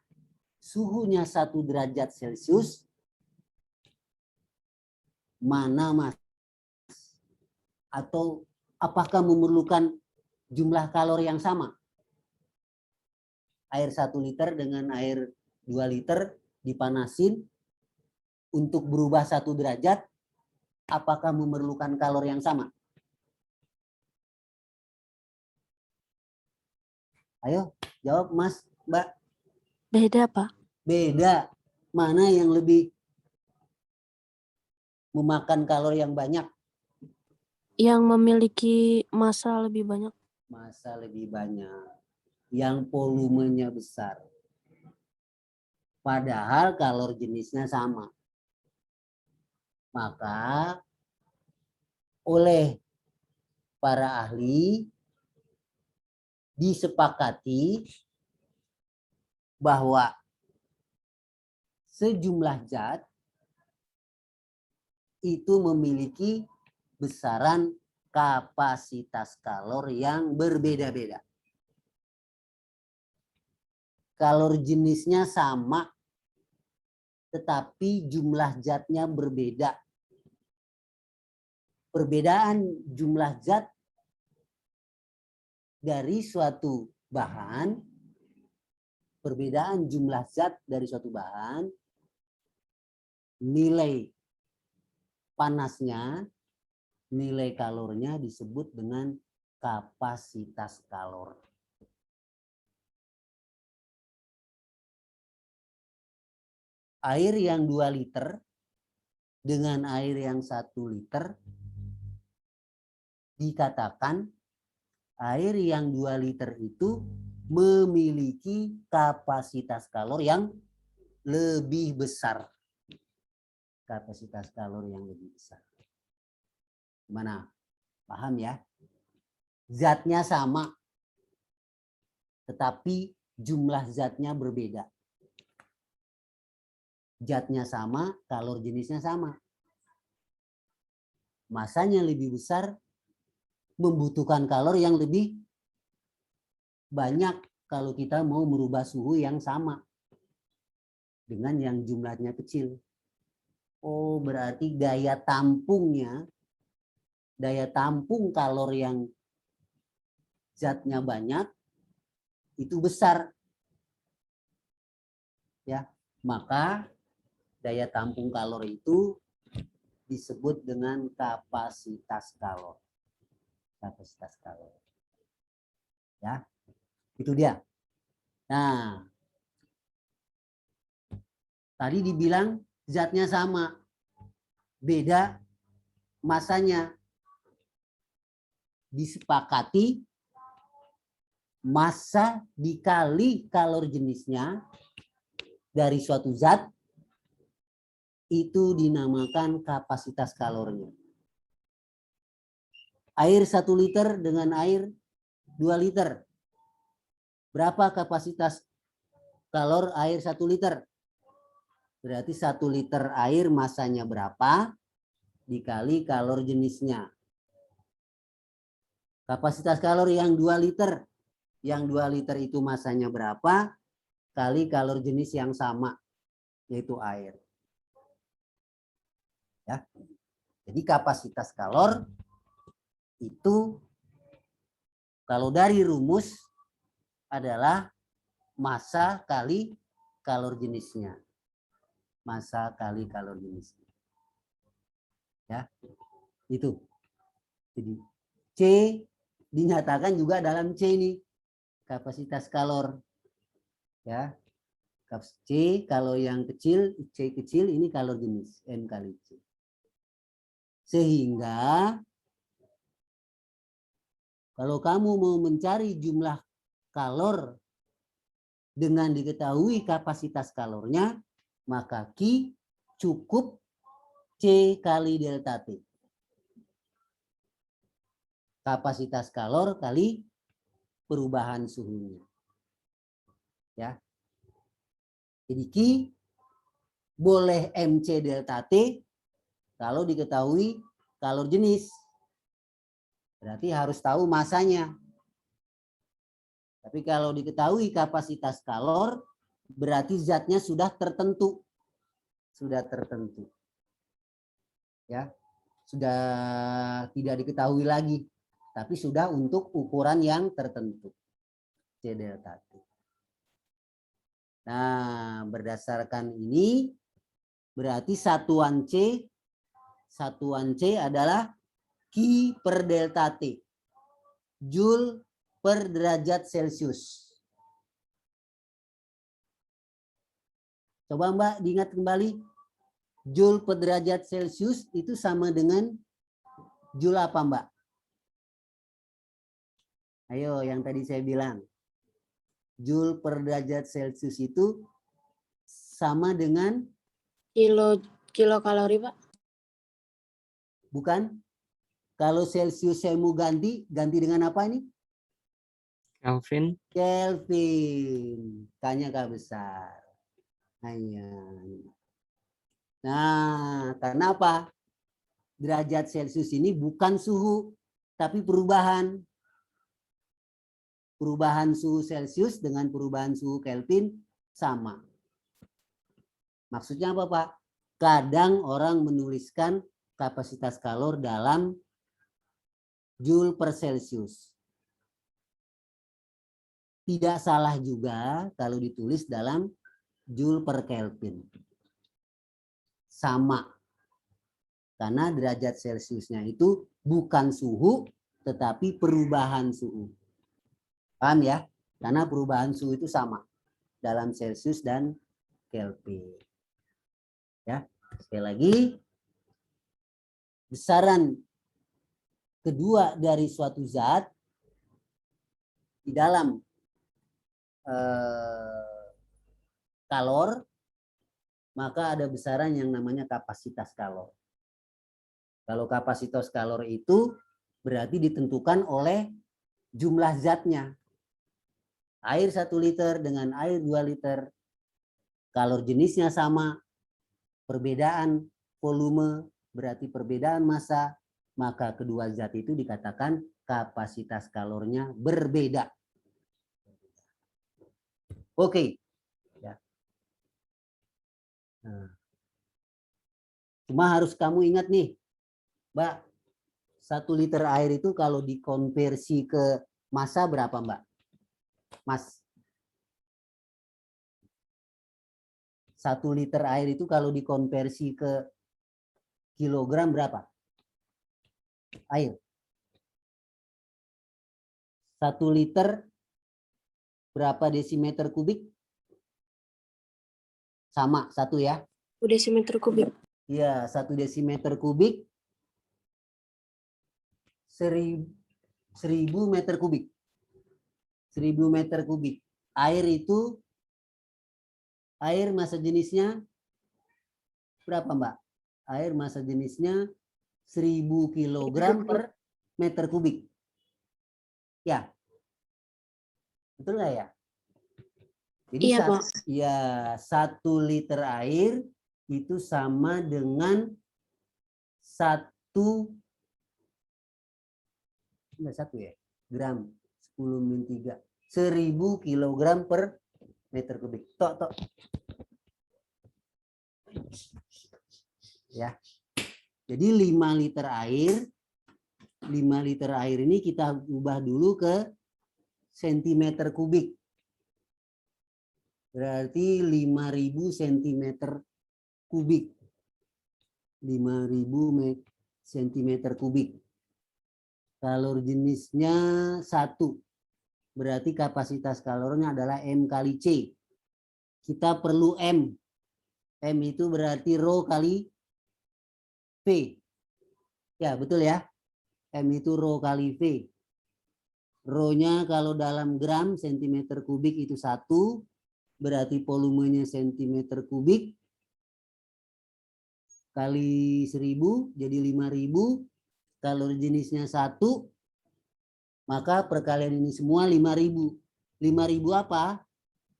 Speaker 1: suhunya 1 derajat Celcius, mana Mas? Atau apakah memerlukan jumlah kalor yang sama? Air 1 liter dengan air 2 liter dipanasin untuk berubah 1 derajat, apakah memerlukan kalor yang sama? Ayo, jawab Mas, Mbak.
Speaker 5: Beda, Pak.
Speaker 1: Beda. Mana yang lebih memakan kalor yang banyak?
Speaker 5: Yang memiliki massa lebih banyak.
Speaker 1: Massa lebih banyak. Yang volumenya besar. Padahal kalor jenisnya sama. Maka oleh para ahli disepakati bahwa sejumlah zat itu memiliki besaran kapasitas kalor yang berbeda-beda. Kalor jenisnya sama, tetapi jumlah zatnya berbeda. Perbedaan jumlah zat dari suatu bahan, perbedaan jumlah zat dari suatu bahan, nilai panasnya, nilai kalornya disebut dengan kapasitas kalor. Air yang 2 liter dengan air yang 1 liter dikatakan air yang 2 liter itu memiliki kapasitas kalor yang lebih besar. Kapasitas kalor yang lebih besar. Gimana? Paham ya? Zatnya sama, tetapi jumlah zatnya berbeda. Zatnya sama, kalor jenisnya sama. Masanya lebih besar, membutuhkan kalor yang lebih banyak kalau kita mau merubah suhu yang sama dengan yang jumlahnya kecil. Oh, berarti daya tampungnya, daya tampung kalor yang zatnya banyak itu besar. Ya, maka daya tampung kalor itu disebut dengan kapasitas kalor. Kapasitas kalor. Ya, itu dia. Nah, tadi dibilang zatnya sama, beda masanya. Disepakati massa dikali kalor jenisnya dari suatu zat itu dinamakan kapasitas kalornya. Air 1 liter dengan air 2 liter. Berapa kapasitas kalor air 1 liter? Berarti 1 liter air massanya berapa dikali kalor jenisnya. Kapasitas kalor yang 2 liter. Yang 2 liter itu massanya berapa kali kalor jenis yang sama, yaitu air. Ya. Jadi kapasitas kalor itu kalau dari rumus adalah massa kali kalor jenisnya. Massa kali kalor jenisnya. Ya. Itu. Jadi C dinyatakan juga dalam C ini kapasitas kalor. Ya. C kalau yang kecil, C kecil ini kalor jenis, M kali C. Sehingga Kalau kamu mau mencari jumlah kalor dengan diketahui kapasitas kalornya, maka Q cukup C kali delta T. Kapasitas kalor kali perubahan suhunya. Ya. Jadi Q boleh MC delta T kalau diketahui kalor jenis. Berarti harus tahu masanya. Tapi kalau diketahui kapasitas kalor, berarti zatnya sudah tertentu. Sudah tertentu. Ya. Sudah tidak diketahui lagi. Tapi sudah untuk ukuran yang tertentu. C delta T. Nah, berdasarkan ini, berarti satuan C adalah Q per delta T. Joule per derajat Celcius. Coba Mbak diingat kembali. Joule per derajat Celcius itu sama dengan Joule apa Mbak? Ayo yang tadi saya bilang. Joule per derajat Celcius itu sama dengan
Speaker 5: Kilokalori, Pak.
Speaker 1: bukan? Kalau Celcius saya mau ganti dengan apa ini?
Speaker 2: Kelvin.
Speaker 1: Kelvin. K-nya K besar. Hanya. Nah, karena apa? Derajat Celcius ini bukan suhu, tapi perubahan. Perubahan suhu Celcius dengan perubahan suhu Kelvin sama. Maksudnya apa, Pak? Kadang orang menuliskan kapasitas kalor dalam Joule per Celcius. Tidak salah juga kalau ditulis dalam Joule per Kelvin. Sama. Karena derajat Celciusnya itu bukan suhu, tetapi perubahan suhu. Paham ya? Karena perubahan suhu itu sama dalam Celcius dan Kelvin. Ya, sekali lagi, besaran kedua dari suatu zat di dalam kalor, maka ada besaran yang namanya kapasitas kalor. Kalau kapasitas kalor itu berarti ditentukan oleh jumlah zatnya. Air 1 liter dengan air 2 liter, kalor jenisnya sama, perbedaan volume berarti perbedaan massa, maka kedua zat itu dikatakan kapasitas kalornya berbeda. Oke. Ya. Nah. Cuma harus kamu ingat nih, Mbak, 1 liter air itu kalau dikonversi ke massa berapa, Mbak? Mas. 1 liter air itu kalau dikonversi ke kilogram berapa? Air. 1 liter berapa desimeter kubik? Sama, 1 ya.
Speaker 5: 1 desimeter kubik.
Speaker 1: Iya, 1 desimeter kubik 1000 meter kubik. 1000 meter kubik. Air itu, air massa jenisnya berapa, Mbak? Air massa jenisnya 1000 kilogram per meter kubik. Ya. Betul nggak ya? Jadi
Speaker 5: Iya, Pak.
Speaker 1: ya 1 liter air itu sama dengan 1 gram 10-3 1000 kilogram per meter kubik. Tok. Ya. Jadi 5 liter air ini kita ubah dulu ke sentimeter kubik. Berarti 5000 sentimeter kubik. 5000 sentimeter kubik. Kalor jenisnya 1. Berarti kapasitas kalornya adalah M kali C. Kita perlu M. M itu berarti rho kali V. Ya, betul ya. M itu rho kali V. Rho-nya kalau dalam gram sentimeter kubik itu 1, berarti volumenya sentimeter kubik kali 1000 jadi 5000. Kalori jenisnya 1, maka perkalian ini semua 5000. 5000 apa?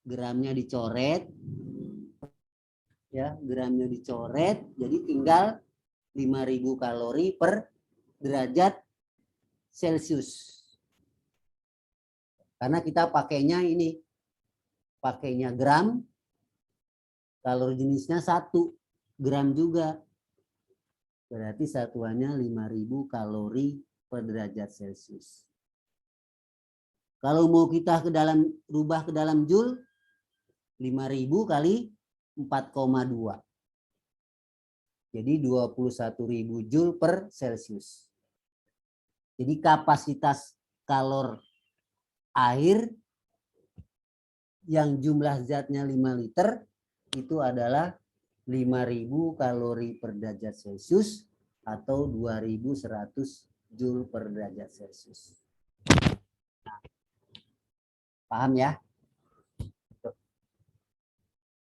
Speaker 1: Gramnya dicoret. Ya, gramnya dicoret, jadi tinggal 5000 kalori per derajat Celcius. Karena kita pakainya ini, pakainya gram, kalori jenisnya 1 gram juga. Berarti satuannya 5000 kalori per derajat Celcius. Kalau mau kita rubah ke dalam joule, 5000 kali 4,2. Jadi 21.000 joule per Celcius. Jadi kapasitas kalor air yang jumlah zatnya 5 liter itu adalah 5000 kalori per derajat Celcius atau 2100 joule per derajat Celcius. Nah, paham ya?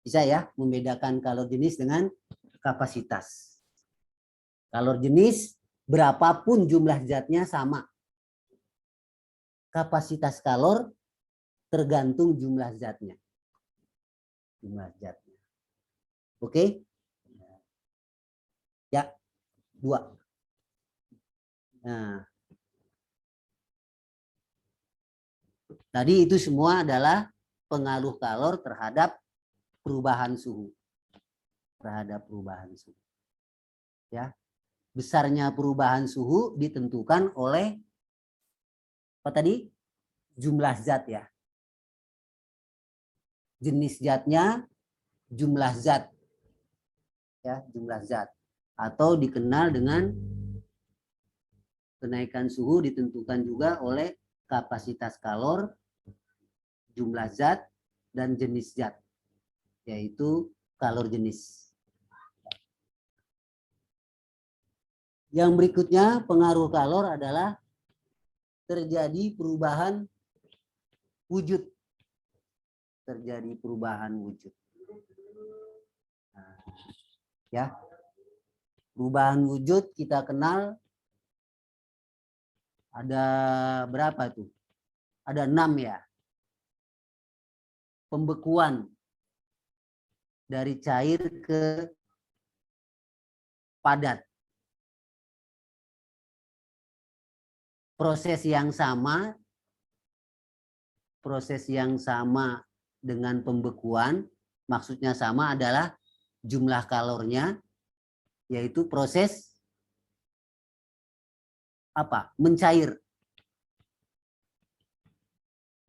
Speaker 1: Bisa ya membedakan kalor jenis dengan kapasitas. Kalor jenis berapapun jumlah zatnya sama. Kapasitas kalor tergantung jumlah zatnya. Jumlah zatnya. Oke? Ya, 2. Nah, tadi itu semua adalah pengaruh kalor terhadap perubahan suhu. Terhadap perubahan suhu. Ya. Besarnya perubahan suhu ditentukan oleh apa tadi? Jumlah zat ya. Jenis zatnya, jumlah zat. Ya, jumlah zat. Atau dikenal dengan kenaikan suhu ditentukan juga oleh kapasitas kalor, jumlah zat, dan jenis zat. Yaitu kalor jenis. Yang berikutnya pengaruh kalor adalah terjadi perubahan wujud. Terjadi perubahan wujud. Nah, ya. Perubahan wujud kita kenal ada berapa tuh? Ada 6 ya. Pembekuan dari cair ke padat. Proses yang sama dengan pembekuan, maksudnya sama adalah jumlah kalornya, yaitu proses apa? Mencair.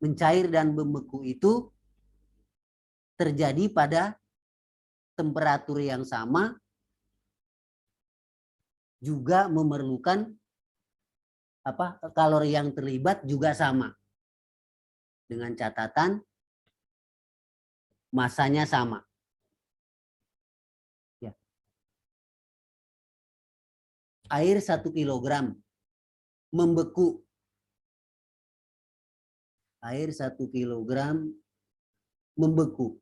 Speaker 1: Mencair dan membeku itu terjadi pada temperatur yang sama, juga memerlukan kalori yang terlibat juga sama. Dengan catatan masanya sama. Ya. Air 1 kilogram membeku. Air 1 kilogram membeku.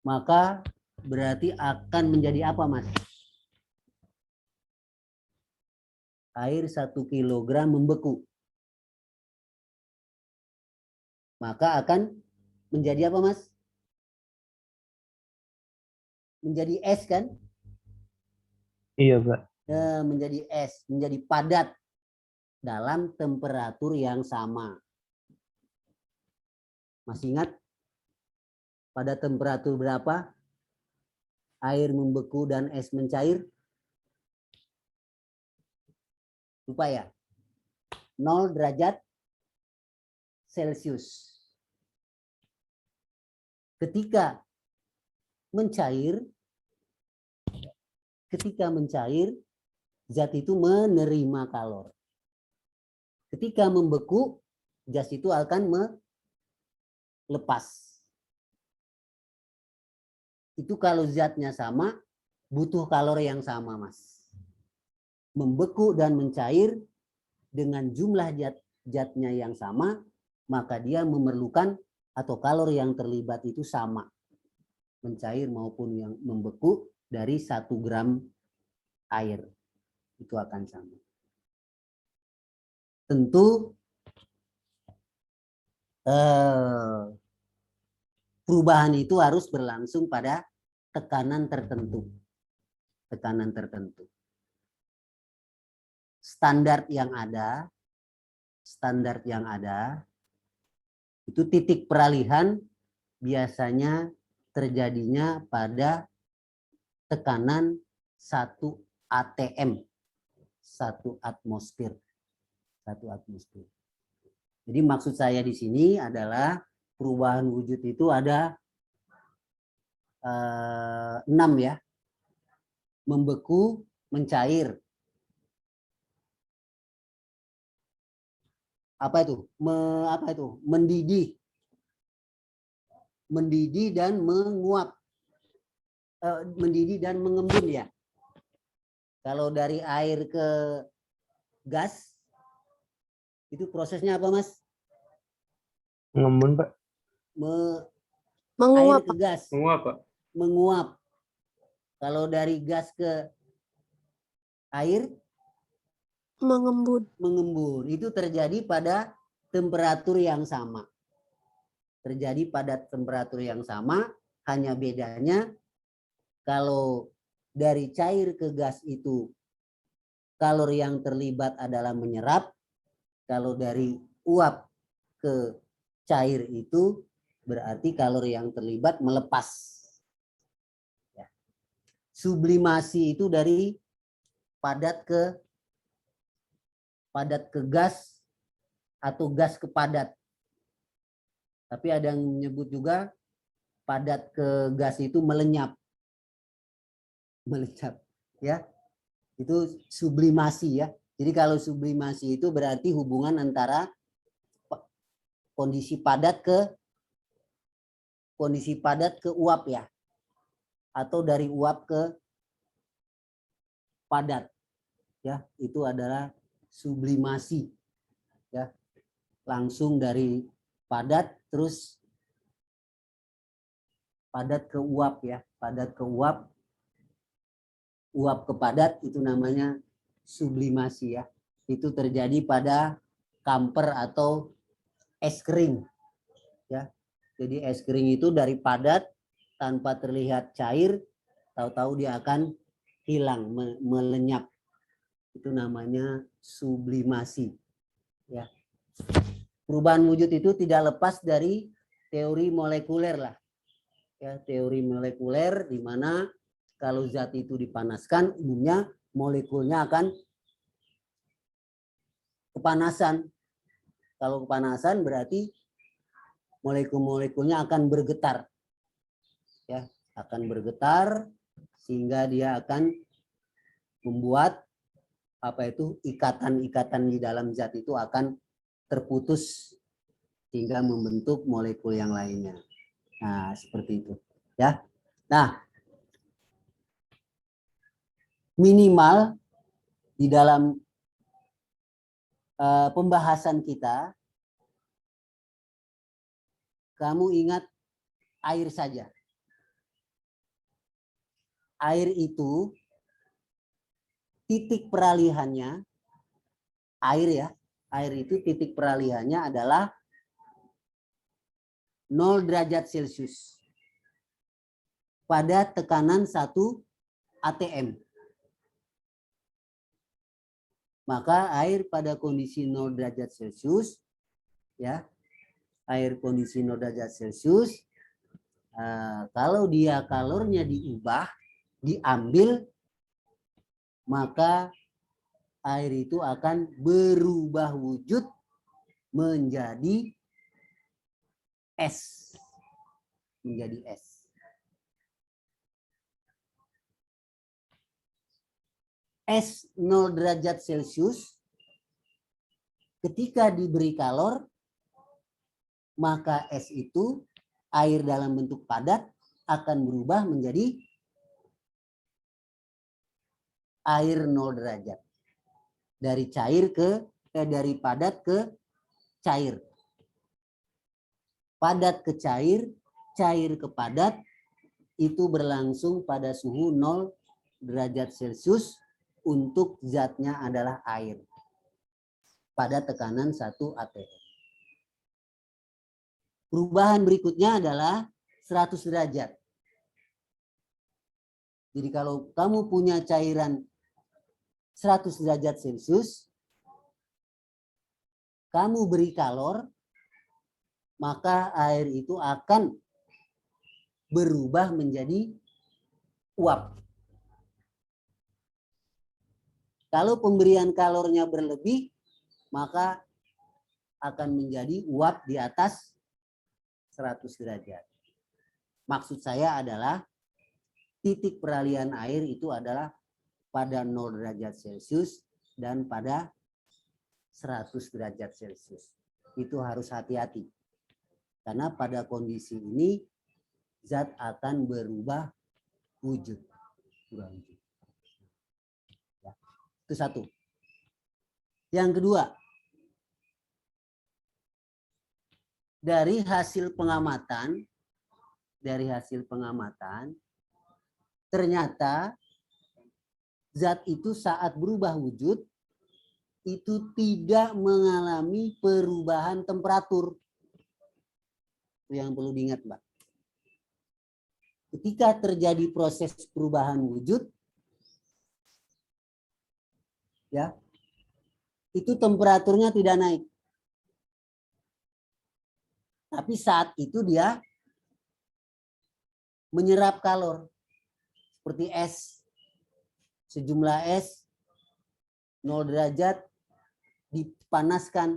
Speaker 1: Maka berarti akan menjadi apa, Mas? Air 1 kilogram membeku. Maka akan menjadi apa, Mas? Menjadi es kan?
Speaker 6: Iya, Pak.
Speaker 1: Menjadi es, menjadi padat dalam temperatur yang sama. Masih ingat pada temperatur berapa air membeku dan es mencair? Lupa ya? 0 derajat Celcius. Ketika mencair, zat itu menerima kalor. Ketika membeku, zat itu akan melepas. Itu kalau zatnya sama, butuh kalor yang sama, Mas. Membeku dan mencair dengan jumlah zat zatnya yang sama, maka dia memerlukan atau kalori yang terlibat itu sama, mencair maupun yang membeku dari 1 gram air. Itu akan sama. Tentu perubahan itu harus berlangsung pada tekanan tertentu. Tekanan tertentu. Standar yang ada itu titik peralihan biasanya terjadinya pada tekanan 1 atm, 1 atmosfer. 1 atmosfer. Jadi maksud saya di sini adalah perubahan wujud itu ada 6 ya. Membeku, mencair. Apa itu? Mendidih. Mendidih dan menguap. Mendidih dan mengembun ya. Kalau dari air ke gas, itu prosesnya apa, Mas?
Speaker 6: Ngembun, Pak.
Speaker 1: Air
Speaker 5: Menguap,
Speaker 1: ke gas.
Speaker 2: Menguap, Pak.
Speaker 1: Menguap. Kalau dari gas ke air,
Speaker 5: mengembun.
Speaker 1: mengembun. Itu terjadi pada temperatur yang sama. Terjadi pada temperatur yang sama, hanya bedanya kalau dari cair ke gas itu kalori yang terlibat adalah menyerap, kalau dari uap ke cair itu berarti kalori yang terlibat melepas. Ya. Sublimasi itu dari padat ke gas atau gas ke padat. Tapi ada yang menyebut juga padat ke gas itu melenyap. Melenyap, ya. Itu sublimasi ya. Jadi kalau sublimasi itu berarti hubungan antara kondisi padat ke uap ya. Atau dari uap ke padat. Ya, itu adalah sublimasi. Ya. Langsung dari padat terus padat ke uap ya. Padat ke uap. Uap ke padat itu namanya sublimasi ya. Itu terjadi pada kamper atau es kering. Ya. Jadi es kering itu dari padat tanpa terlihat cair, tahu-tahu dia akan hilang, melenyap. Itu namanya sublimasi. Ya. Perubahan wujud itu tidak lepas dari teori molekuler lah. Ya, teori molekuler di mana kalau zat itu dipanaskan, umumnya molekulnya akan kepanasan. Kalau kepanasan berarti molekul-molekulnya akan bergetar. Ya, akan bergetar sehingga dia akan membuat ikatan-ikatan di dalam zat itu akan terputus hingga membentuk molekul yang lainnya. Nah, seperti itu. Ya. Nah, minimal di dalam pembahasan kita, kamu ingat air saja. Air itu titik peralihannya, air itu titik peralihannya adalah 0 derajat Celcius pada tekanan 1 atm. Maka air pada kondisi 0 derajat Celcius, ya, air kondisi 0 derajat Celcius, kalau dia kalornya diambil, maka air itu akan berubah wujud menjadi es. Menjadi es. Es 0 derajat Celcius ketika diberi kalor, maka es itu, air dalam bentuk padat, akan berubah menjadi air 0 derajat. Dari padat ke cair. Padat ke cair, cair ke padat, itu berlangsung pada suhu 0 derajat Celcius untuk zatnya adalah air. Pada tekanan 1 atm. Perubahan berikutnya adalah 100 derajat. Jadi kalau kamu punya cairan 100 derajat Celcius, kamu beri kalor, maka air itu akan berubah menjadi uap. Kalau pemberian kalornya berlebih, maka akan menjadi uap di atas 100 derajat. Maksud saya adalah titik peralihan air itu adalah pada 0 derajat Celcius dan pada 100 derajat Celcius. Itu harus hati-hati. Karena pada kondisi ini zat akan berubah wujud. Ya, itu satu. Yang kedua, dari hasil pengamatan, ternyata zat itu saat berubah wujud itu tidak mengalami perubahan temperatur. Itu yang perlu diingat, Mbak. Ketika terjadi proses perubahan wujud, ya, itu temperaturnya tidak naik. Tapi saat itu dia menyerap kalor. Seperti es. Sejumlah es 0 derajat dipanaskan.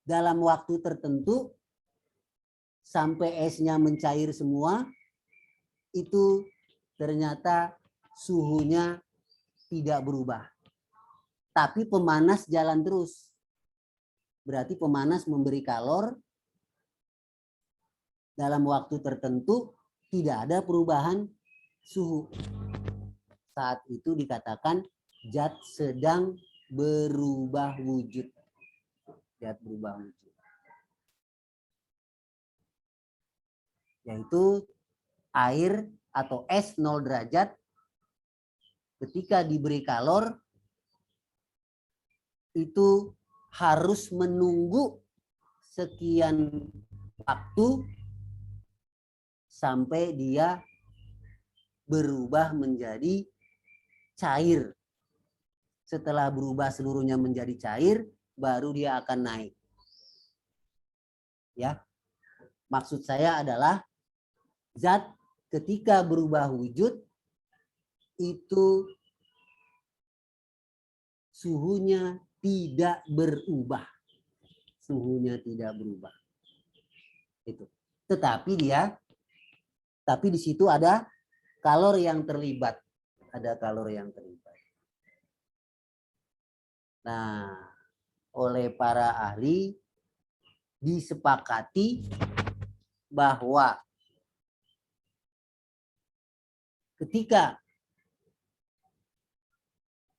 Speaker 1: Dalam waktu tertentu sampai esnya mencair semua, itu ternyata suhunya tidak berubah. Tapi pemanas jalan terus. Berarti pemanas memberi kalor dalam waktu tertentu, tidak ada perubahan suhu. Saat itu dikatakan zat sedang berubah wujud. Zat berubah wujud. Yaitu air atau es 0 derajat ketika diberi kalor itu harus menunggu sekian waktu sampai dia berubah menjadi cair. Setelah berubah seluruhnya menjadi cair, baru dia akan naik. Ya. Maksud saya adalah zat ketika berubah wujud itu suhunya tidak berubah. Suhunya tidak berubah. Itu. Tetapi di situ ada kalor yang terlibat. Ada kalor yang terlibat. Nah, oleh para ahli disepakati bahwa ketika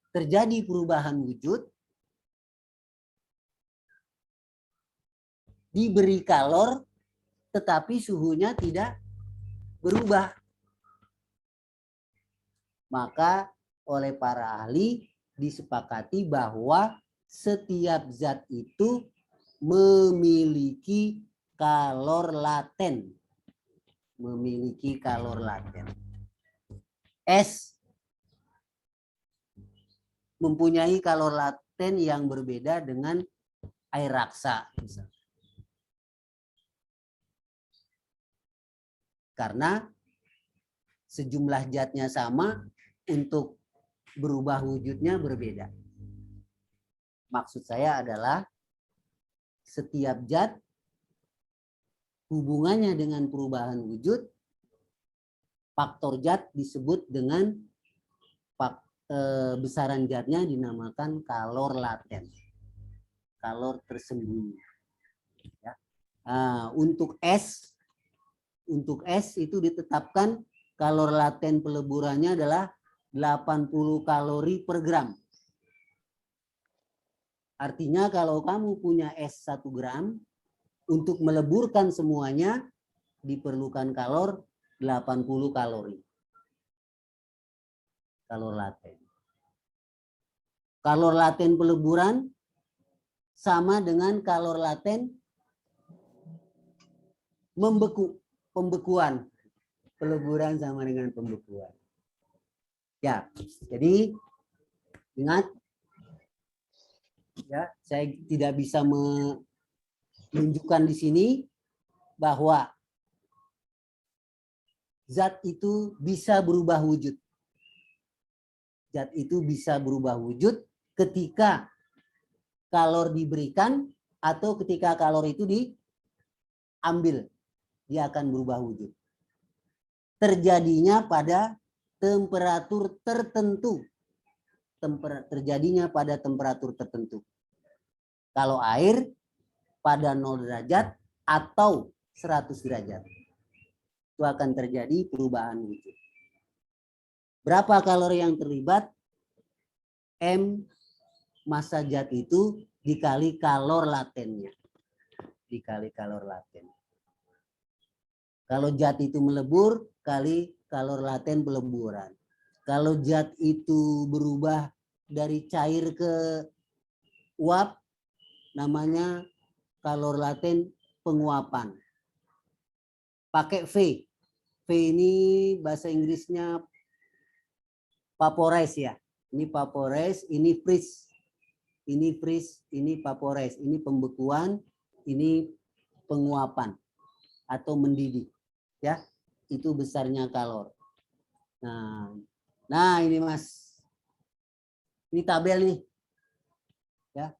Speaker 1: terjadi perubahan wujud, diberi kalor, tetapi suhunya tidak berubah. Maka oleh para ahli disepakati bahwa setiap zat itu memiliki kalor laten. Memiliki kalor laten. Es mempunyai kalor laten yang berbeda dengan air raksa. Misalnya. Karena sejumlah zatnya sama, untuk berubah wujudnya berbeda. Maksud saya adalah setiap zat hubungannya dengan perubahan wujud, faktor zat disebut dengan besaran zatnya dinamakan kalor laten. Kalor tersembunyi. Ya. Nah, untuk es itu ditetapkan kalor laten peleburannya adalah 80 kalori per gram. Artinya kalau kamu punya es 1 gram, untuk meleburkan semuanya diperlukan kalor 80 kalori. Kalor laten. Kalor laten peleburan sama dengan kalor laten membeku, pembekuan. Peleburan sama dengan pembekuan. Ya, jadi ingat ya, saya tidak bisa menunjukkan di sini bahwa zat itu bisa berubah wujud. Zat itu bisa berubah wujud ketika kalor diberikan atau ketika kalor itu diambil, dia akan berubah wujud. Terjadinya pada temperatur tertentu. Terjadinya pada temperatur tertentu. Kalau air pada 0 derajat atau 100 derajat. Itu akan terjadi perubahan wujud. Berapa kalori yang terlibat? M massa zat itu dikali kalor latennya. Dikali kalor laten. Kalau zat itu melebur, kali kalor laten peleburan. Kalau zat itu berubah dari cair ke uap, namanya kalor laten penguapan. Pakai V. V ini bahasa Inggrisnya vaporize ya. Ini vaporize, ini freeze. Ini freeze, ini vaporize. Ini pembekuan, ini penguapan atau mendidih. Ya, itu besarnya kalor. Nah ini Mas. Ini tabel nih. Ya.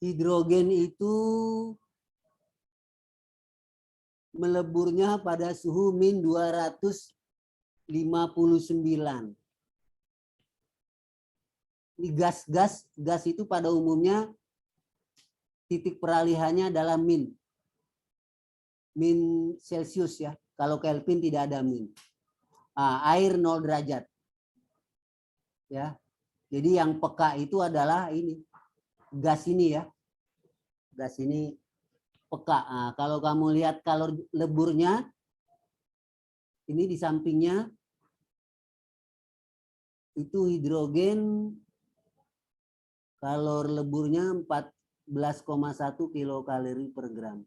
Speaker 1: Hidrogen itu meleburnya pada suhu min 259. Ini gas itu pada umumnya titik peralihannya adalah min Celcius ya. Kalau Kelvin tidak ada min. Air 0 derajat. Ya. Jadi yang peka itu adalah ini. Gas ini ya. Gas ini peka. Kalau kamu lihat kalor leburnya, ini di sampingnya itu hidrogen kalor leburnya 14,1 kilokalori per gram.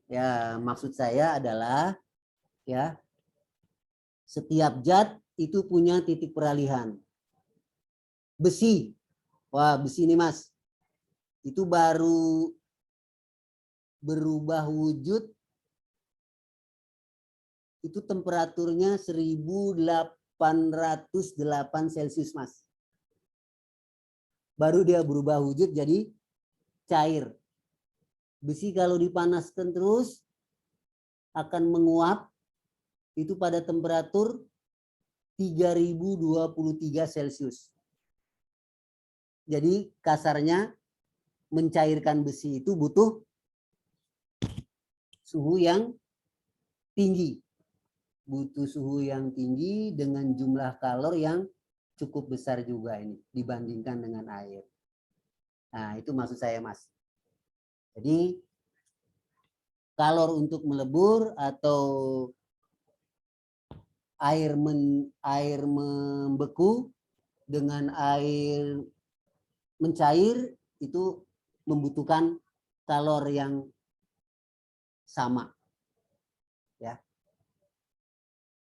Speaker 1: Ya, maksud saya adalah ya setiap zat itu punya titik peralihan. Besi. Wah, besi ini Mas. Itu baru berubah wujud itu temperaturnya 1808 Celcius Mas. Baru dia berubah wujud jadi cair. Besi kalau dipanaskan terus akan menguap itu pada temperatur 3023 Celcius. Jadi kasarnya mencairkan besi itu butuh suhu yang tinggi. Butuh suhu yang tinggi dengan jumlah kalor yang cukup besar juga ini dibandingkan dengan air. Nah, itu maksud saya Mas. Jadi kalor untuk melebur atau air membeku dengan air mencair itu membutuhkan kalor yang sama. Ya.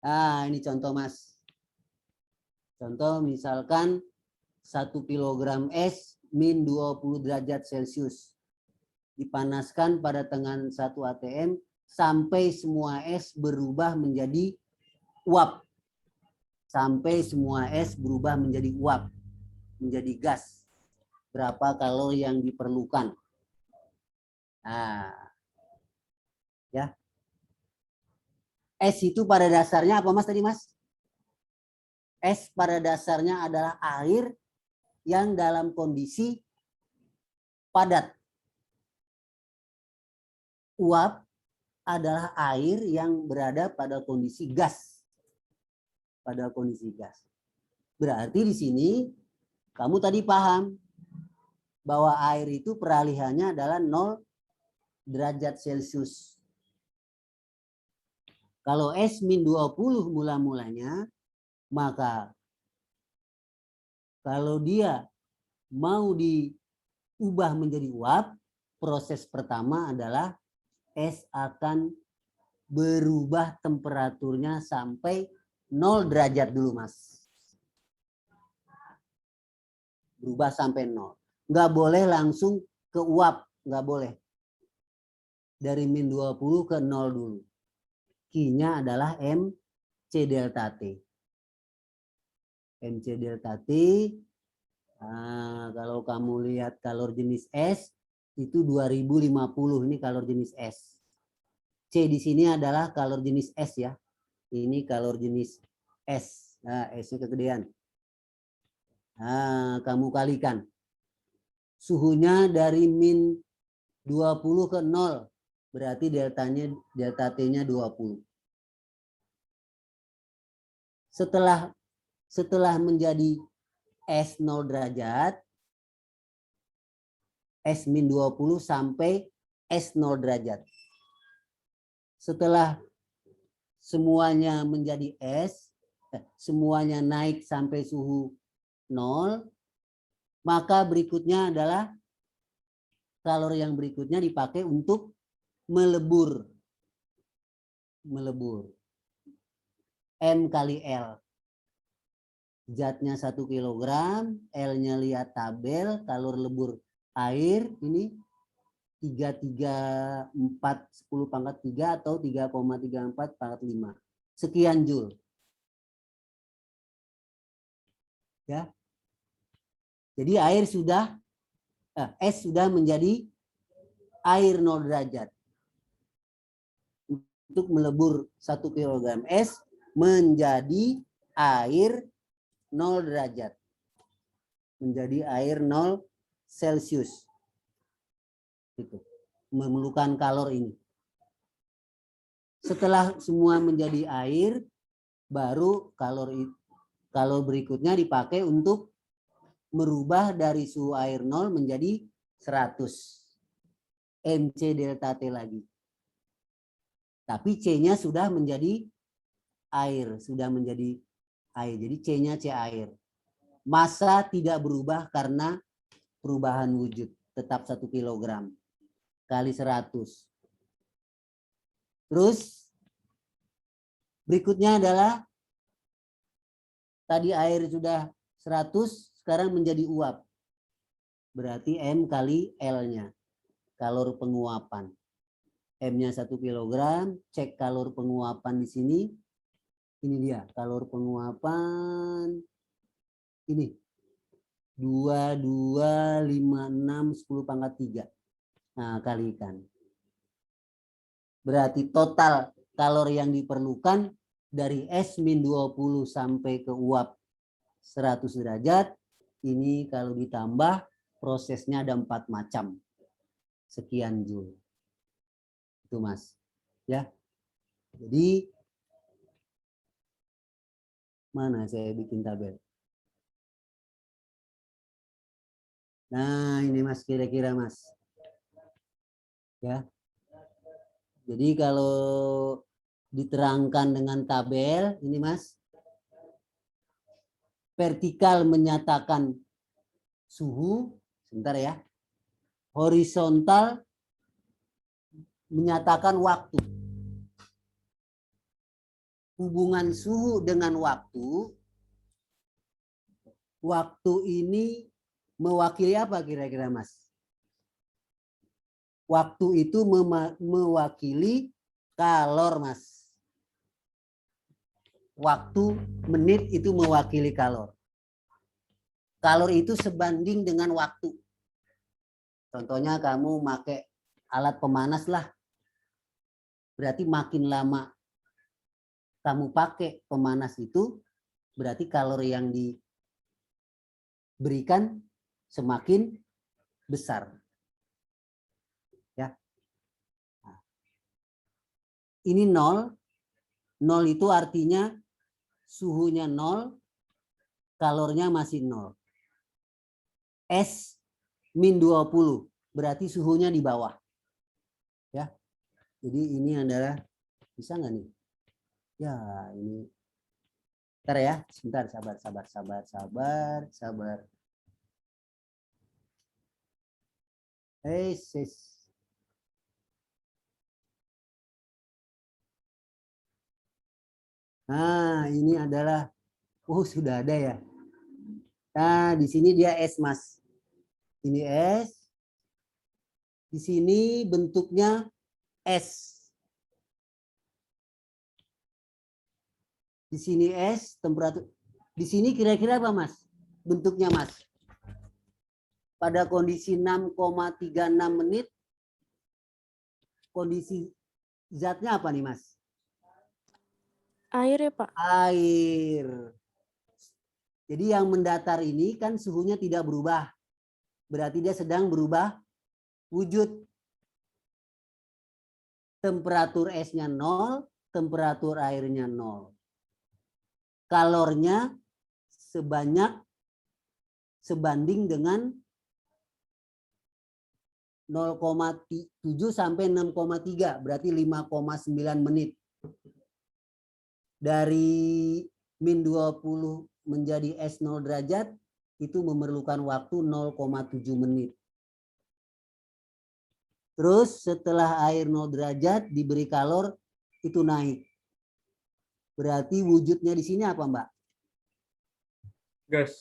Speaker 1: Nah, ini contoh Mas. Contoh misalkan 1 kilogram es min 20 derajat Celcius. Dipanaskan pada tengah 1 atm sampai semua es berubah menjadi uap. Sampai semua es berubah menjadi uap, menjadi gas. Berapa kalori yang diperlukan? Nah, ya. Es itu pada dasarnya apa Mas tadi Mas? Es pada dasarnya adalah air yang dalam kondisi padat. Uap adalah air yang berada pada kondisi gas. Pada kondisi gas. Berarti di sini Kamu tadi paham bahwa air itu peralihannya adalah 0 derajat Celcius. Kalau S-20 mula-mulanya, maka kalau dia mau diubah menjadi uap, proses pertama adalah es akan berubah temperaturnya sampai 0 derajat dulu, Mas. Berubah sampai 0. Nggak boleh langsung ke uap, nggak boleh. Dari -20 ke 0 dulu. Q-nya adalah MC delta T. MC delta T, nah, kalau kamu lihat kalor jenis S, itu 2050, ini kalor jenis S. C di sini adalah kalor jenis S ya. Ini kalor jenis S. Nah, S-nya kegedean. Nah, kamu kalikan. Suhunya dari -20 ke 0. Berarti delta T-nya 20. Setelah menjadi S 0 derajat, S-20 sampai S 0 derajat. Setelah semuanya menjadi S, semuanya naik sampai suhu 0, maka berikutnya adalah kalor yang berikutnya dipakai untuk melebur. M kali L. Zatnya 1 kg, L-nya lihat tabel, kalor lebur air ini 334 10 pangkat 3 atau 3,34 pangkat 5. Sekian Joule. Ya. Jadi air sudah S sudah menjadi air 0 derajat. Untuk melebur 1 kg es menjadi air 0 derajat. Menjadi air 0 Celcius. Itu. Memerlukan kalor ini. Setelah semua menjadi air, baru kalor berikutnya dipakai untuk merubah dari suhu air 0 menjadi 100. MC delta T lagi. Tapi C-nya sudah menjadi air, Jadi C-nya C air. Massa tidak berubah karena perubahan wujud, tetap 1 kg kali 100. Terus berikutnya adalah tadi air sudah 100, sekarang menjadi uap. Berarti M kali L-nya, kalor penguapan. M-nya 1 kg, cek kalor penguapan di sini. Ini dia, kalor penguapan. Ini. 2256 10 pangkat 3. Nah, kalikan. Berarti total kalor yang diperlukan dari S-20 sampai ke uap 100 derajat. Ini kalau ditambah prosesnya ada 4 macam. Sekian Joule. Itu Mas. Ya. Jadi mana saya bikin tabel? Nah, ini Mas kira-kira Mas. Ya. Jadi kalau diterangkan dengan tabel, ini Mas. Vertikal menyatakan suhu, sebentar ya. Horizontal menyatakan waktu. Hubungan suhu dengan waktu. Waktu ini mewakili apa kira-kira Mas? Waktu itu mewakili kalor Mas. Waktu menit itu mewakili kalor. Kalor itu sebanding dengan waktu. Contohnya kamu pakai alat pemanas lah. Berarti makin lama kamu pakai pemanas itu, berarti kalori yang diberikan semakin besar. Ya. Nah. Ini 0. 0 itu artinya suhunya 0, kalornya masih 0. S min 20. Berarti suhunya di bawah. Ya. Jadi ini adalah, bisa nggak nih? Ya, ini. Bentar ya, sebentar, sabar. Nah, ini adalah, sudah ada ya. Nah, di sini dia S, Mas. Ini S. Di sini bentuknya S. Di sini S, temperatur. Di sini kira-kira apa, Mas? Bentuknya, Mas. Pada kondisi 6,36 menit, kondisi zatnya apa nih, Mas?
Speaker 5: Air ya, Pak?
Speaker 1: Air. Jadi yang mendatar ini kan suhunya tidak berubah. Berarti dia sedang berubah wujud. Temperatur S-nya 0, temperatur airnya 0. Kalornya sebanding dengan 0,7 sampai 6,3, berarti 5,9 menit. Dari min 20 menjadi S 0 derajat, itu memerlukan waktu 0,7 menit. Terus setelah air 0 derajat diberi kalor, itu naik. Berarti wujudnya di sini apa, Mbak?
Speaker 6: Gas.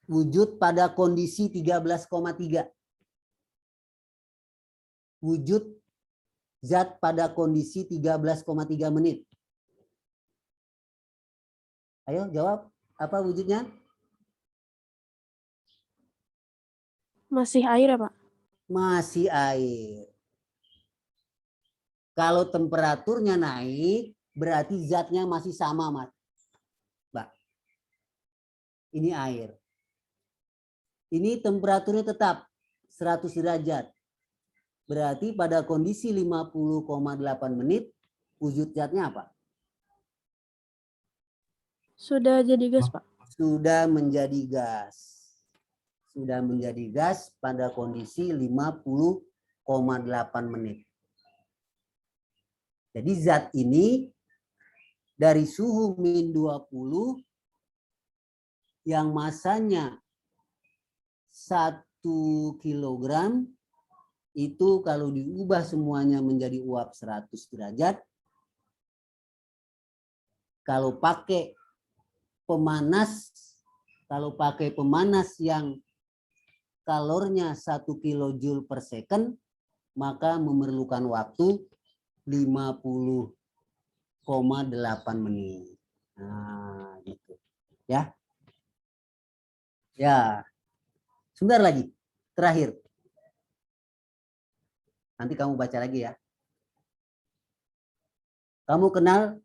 Speaker 1: Wujud pada kondisi 13,3. Wujud zat pada kondisi 13,3 menit. Ayo jawab, apa wujudnya?
Speaker 5: Masih air ya, Pak?
Speaker 1: Masih air. Kalau temperaturnya naik, berarti zatnya masih sama, Mas. Mbak. Ini air. Ini temperaturnya tetap 100 derajat. Berarti pada kondisi 50,8 menit, wujud zatnya apa?
Speaker 5: Sudah jadi gas, Pak?
Speaker 1: Sudah menjadi gas. Sudah menjadi gas pada kondisi 50,8 menit. Jadi zat ini dari suhu min 20 yang masanya 1 kilogram, itu kalau diubah semuanya menjadi uap 100 derajat, kalau pakai pemanas yang kalornya 1 kilojoule per second, maka memerlukan waktu 50,8 menit. Nah, gitu. Ya. Ya. Sebentar lagi. Terakhir. Nanti kamu baca lagi ya. Kamu kenal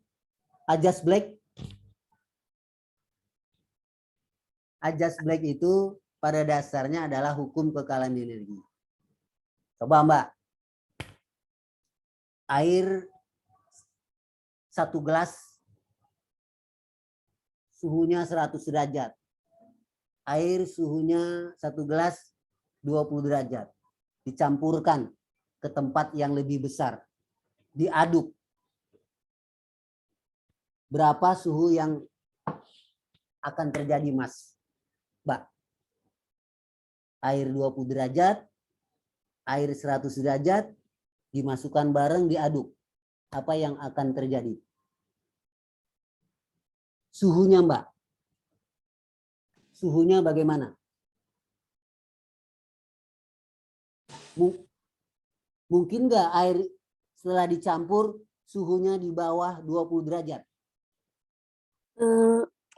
Speaker 1: Ajas Black? Ajas Black itu pada dasarnya adalah hukum kekalahan energi. Coba Mbak. Air 1 gelas suhunya 100 derajat. Air suhunya 1 gelas 20 derajat. Dicampurkan ke tempat yang lebih besar. Diaduk. Berapa suhu yang akan terjadi, Mas? Mbak. Air 20 derajat, air 100 derajat, dimasukkan bareng, diaduk. Apa yang akan terjadi? Suhunya, Mbak. Suhunya bagaimana? Mungkin nggak air setelah dicampur suhunya di bawah 20 derajat?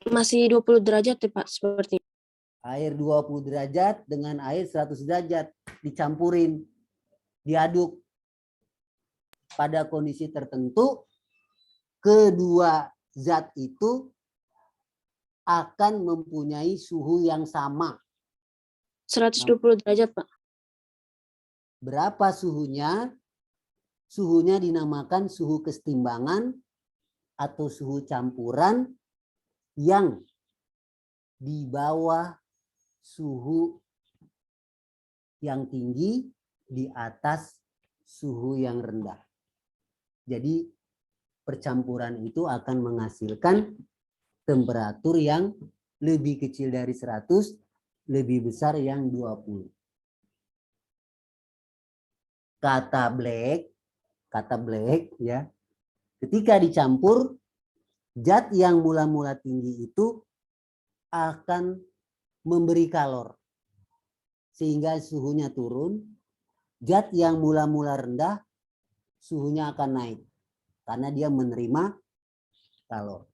Speaker 5: Masih 20 derajat ya, Pak, seperti.
Speaker 1: Air 20 derajat dengan air 100 derajat dicampurin, diaduk. Pada kondisi tertentu, kedua zat itu akan mempunyai suhu yang sama.
Speaker 5: 120 derajat, Pak.
Speaker 1: Berapa suhunya? Suhunya dinamakan suhu kesetimbangan atau suhu campuran yang di bawah suhu yang tinggi di atas suhu yang rendah. Jadi percampuran itu akan menghasilkan temperatur yang lebih kecil dari 100, lebih besar yang 20. Kata black ya. Ketika dicampur, zat yang mula-mula tinggi itu akan memberi kalor sehingga suhunya turun. Zat yang mula-mula rendah suhunya akan naik karena dia menerima kalor.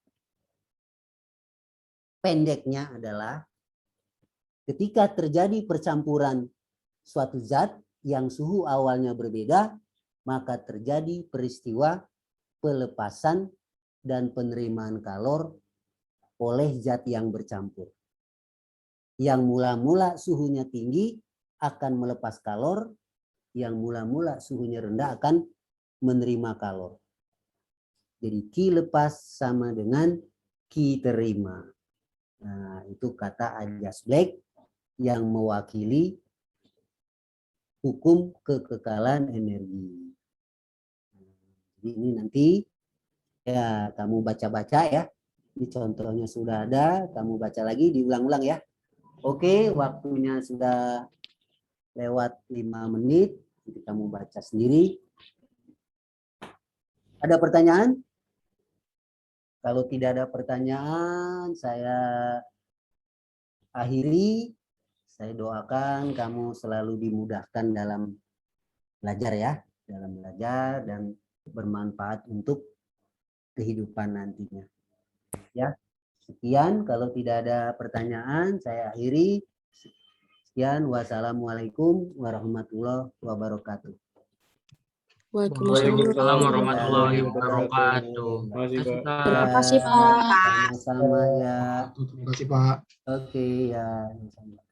Speaker 1: Pendeknya adalah ketika terjadi percampuran suatu zat yang suhu awalnya berbeda, maka terjadi peristiwa pelepasan dan penerimaan kalor oleh zat yang bercampur. Yang mula-mula suhunya tinggi akan melepas kalor, yang mula-mula suhunya rendah akan menerima kalor. Jadi Q lepas sama dengan Q terima. Nah, itu kata Ajas Black yang mewakili hukum kekekalan energi. Jadi ini nanti ya kamu baca-baca ya. Ini contohnya sudah ada, kamu baca lagi, diulang-ulang ya. Oke, waktunya sudah lewat 5 menit. Nanti kamu baca sendiri. Ada pertanyaan? Kalau tidak ada pertanyaan, saya akhiri. Saya doakan kamu selalu dimudahkan dalam belajar ya. Dalam belajar dan bermanfaat untuk kehidupan nantinya. Ya, sekian. Kalau tidak ada pertanyaan, saya akhiri. Sekian. Wassalamualaikum warahmatullahi wabarakatuh.
Speaker 2: Waalaikumsalam warahmatullahi wabarakatuh.
Speaker 6: Makasih, Pak.
Speaker 5: Terima kasih, Pak.
Speaker 1: Sama-sama ya.
Speaker 7: Terima kasih Pak.
Speaker 1: Oke ya. Sama-sama.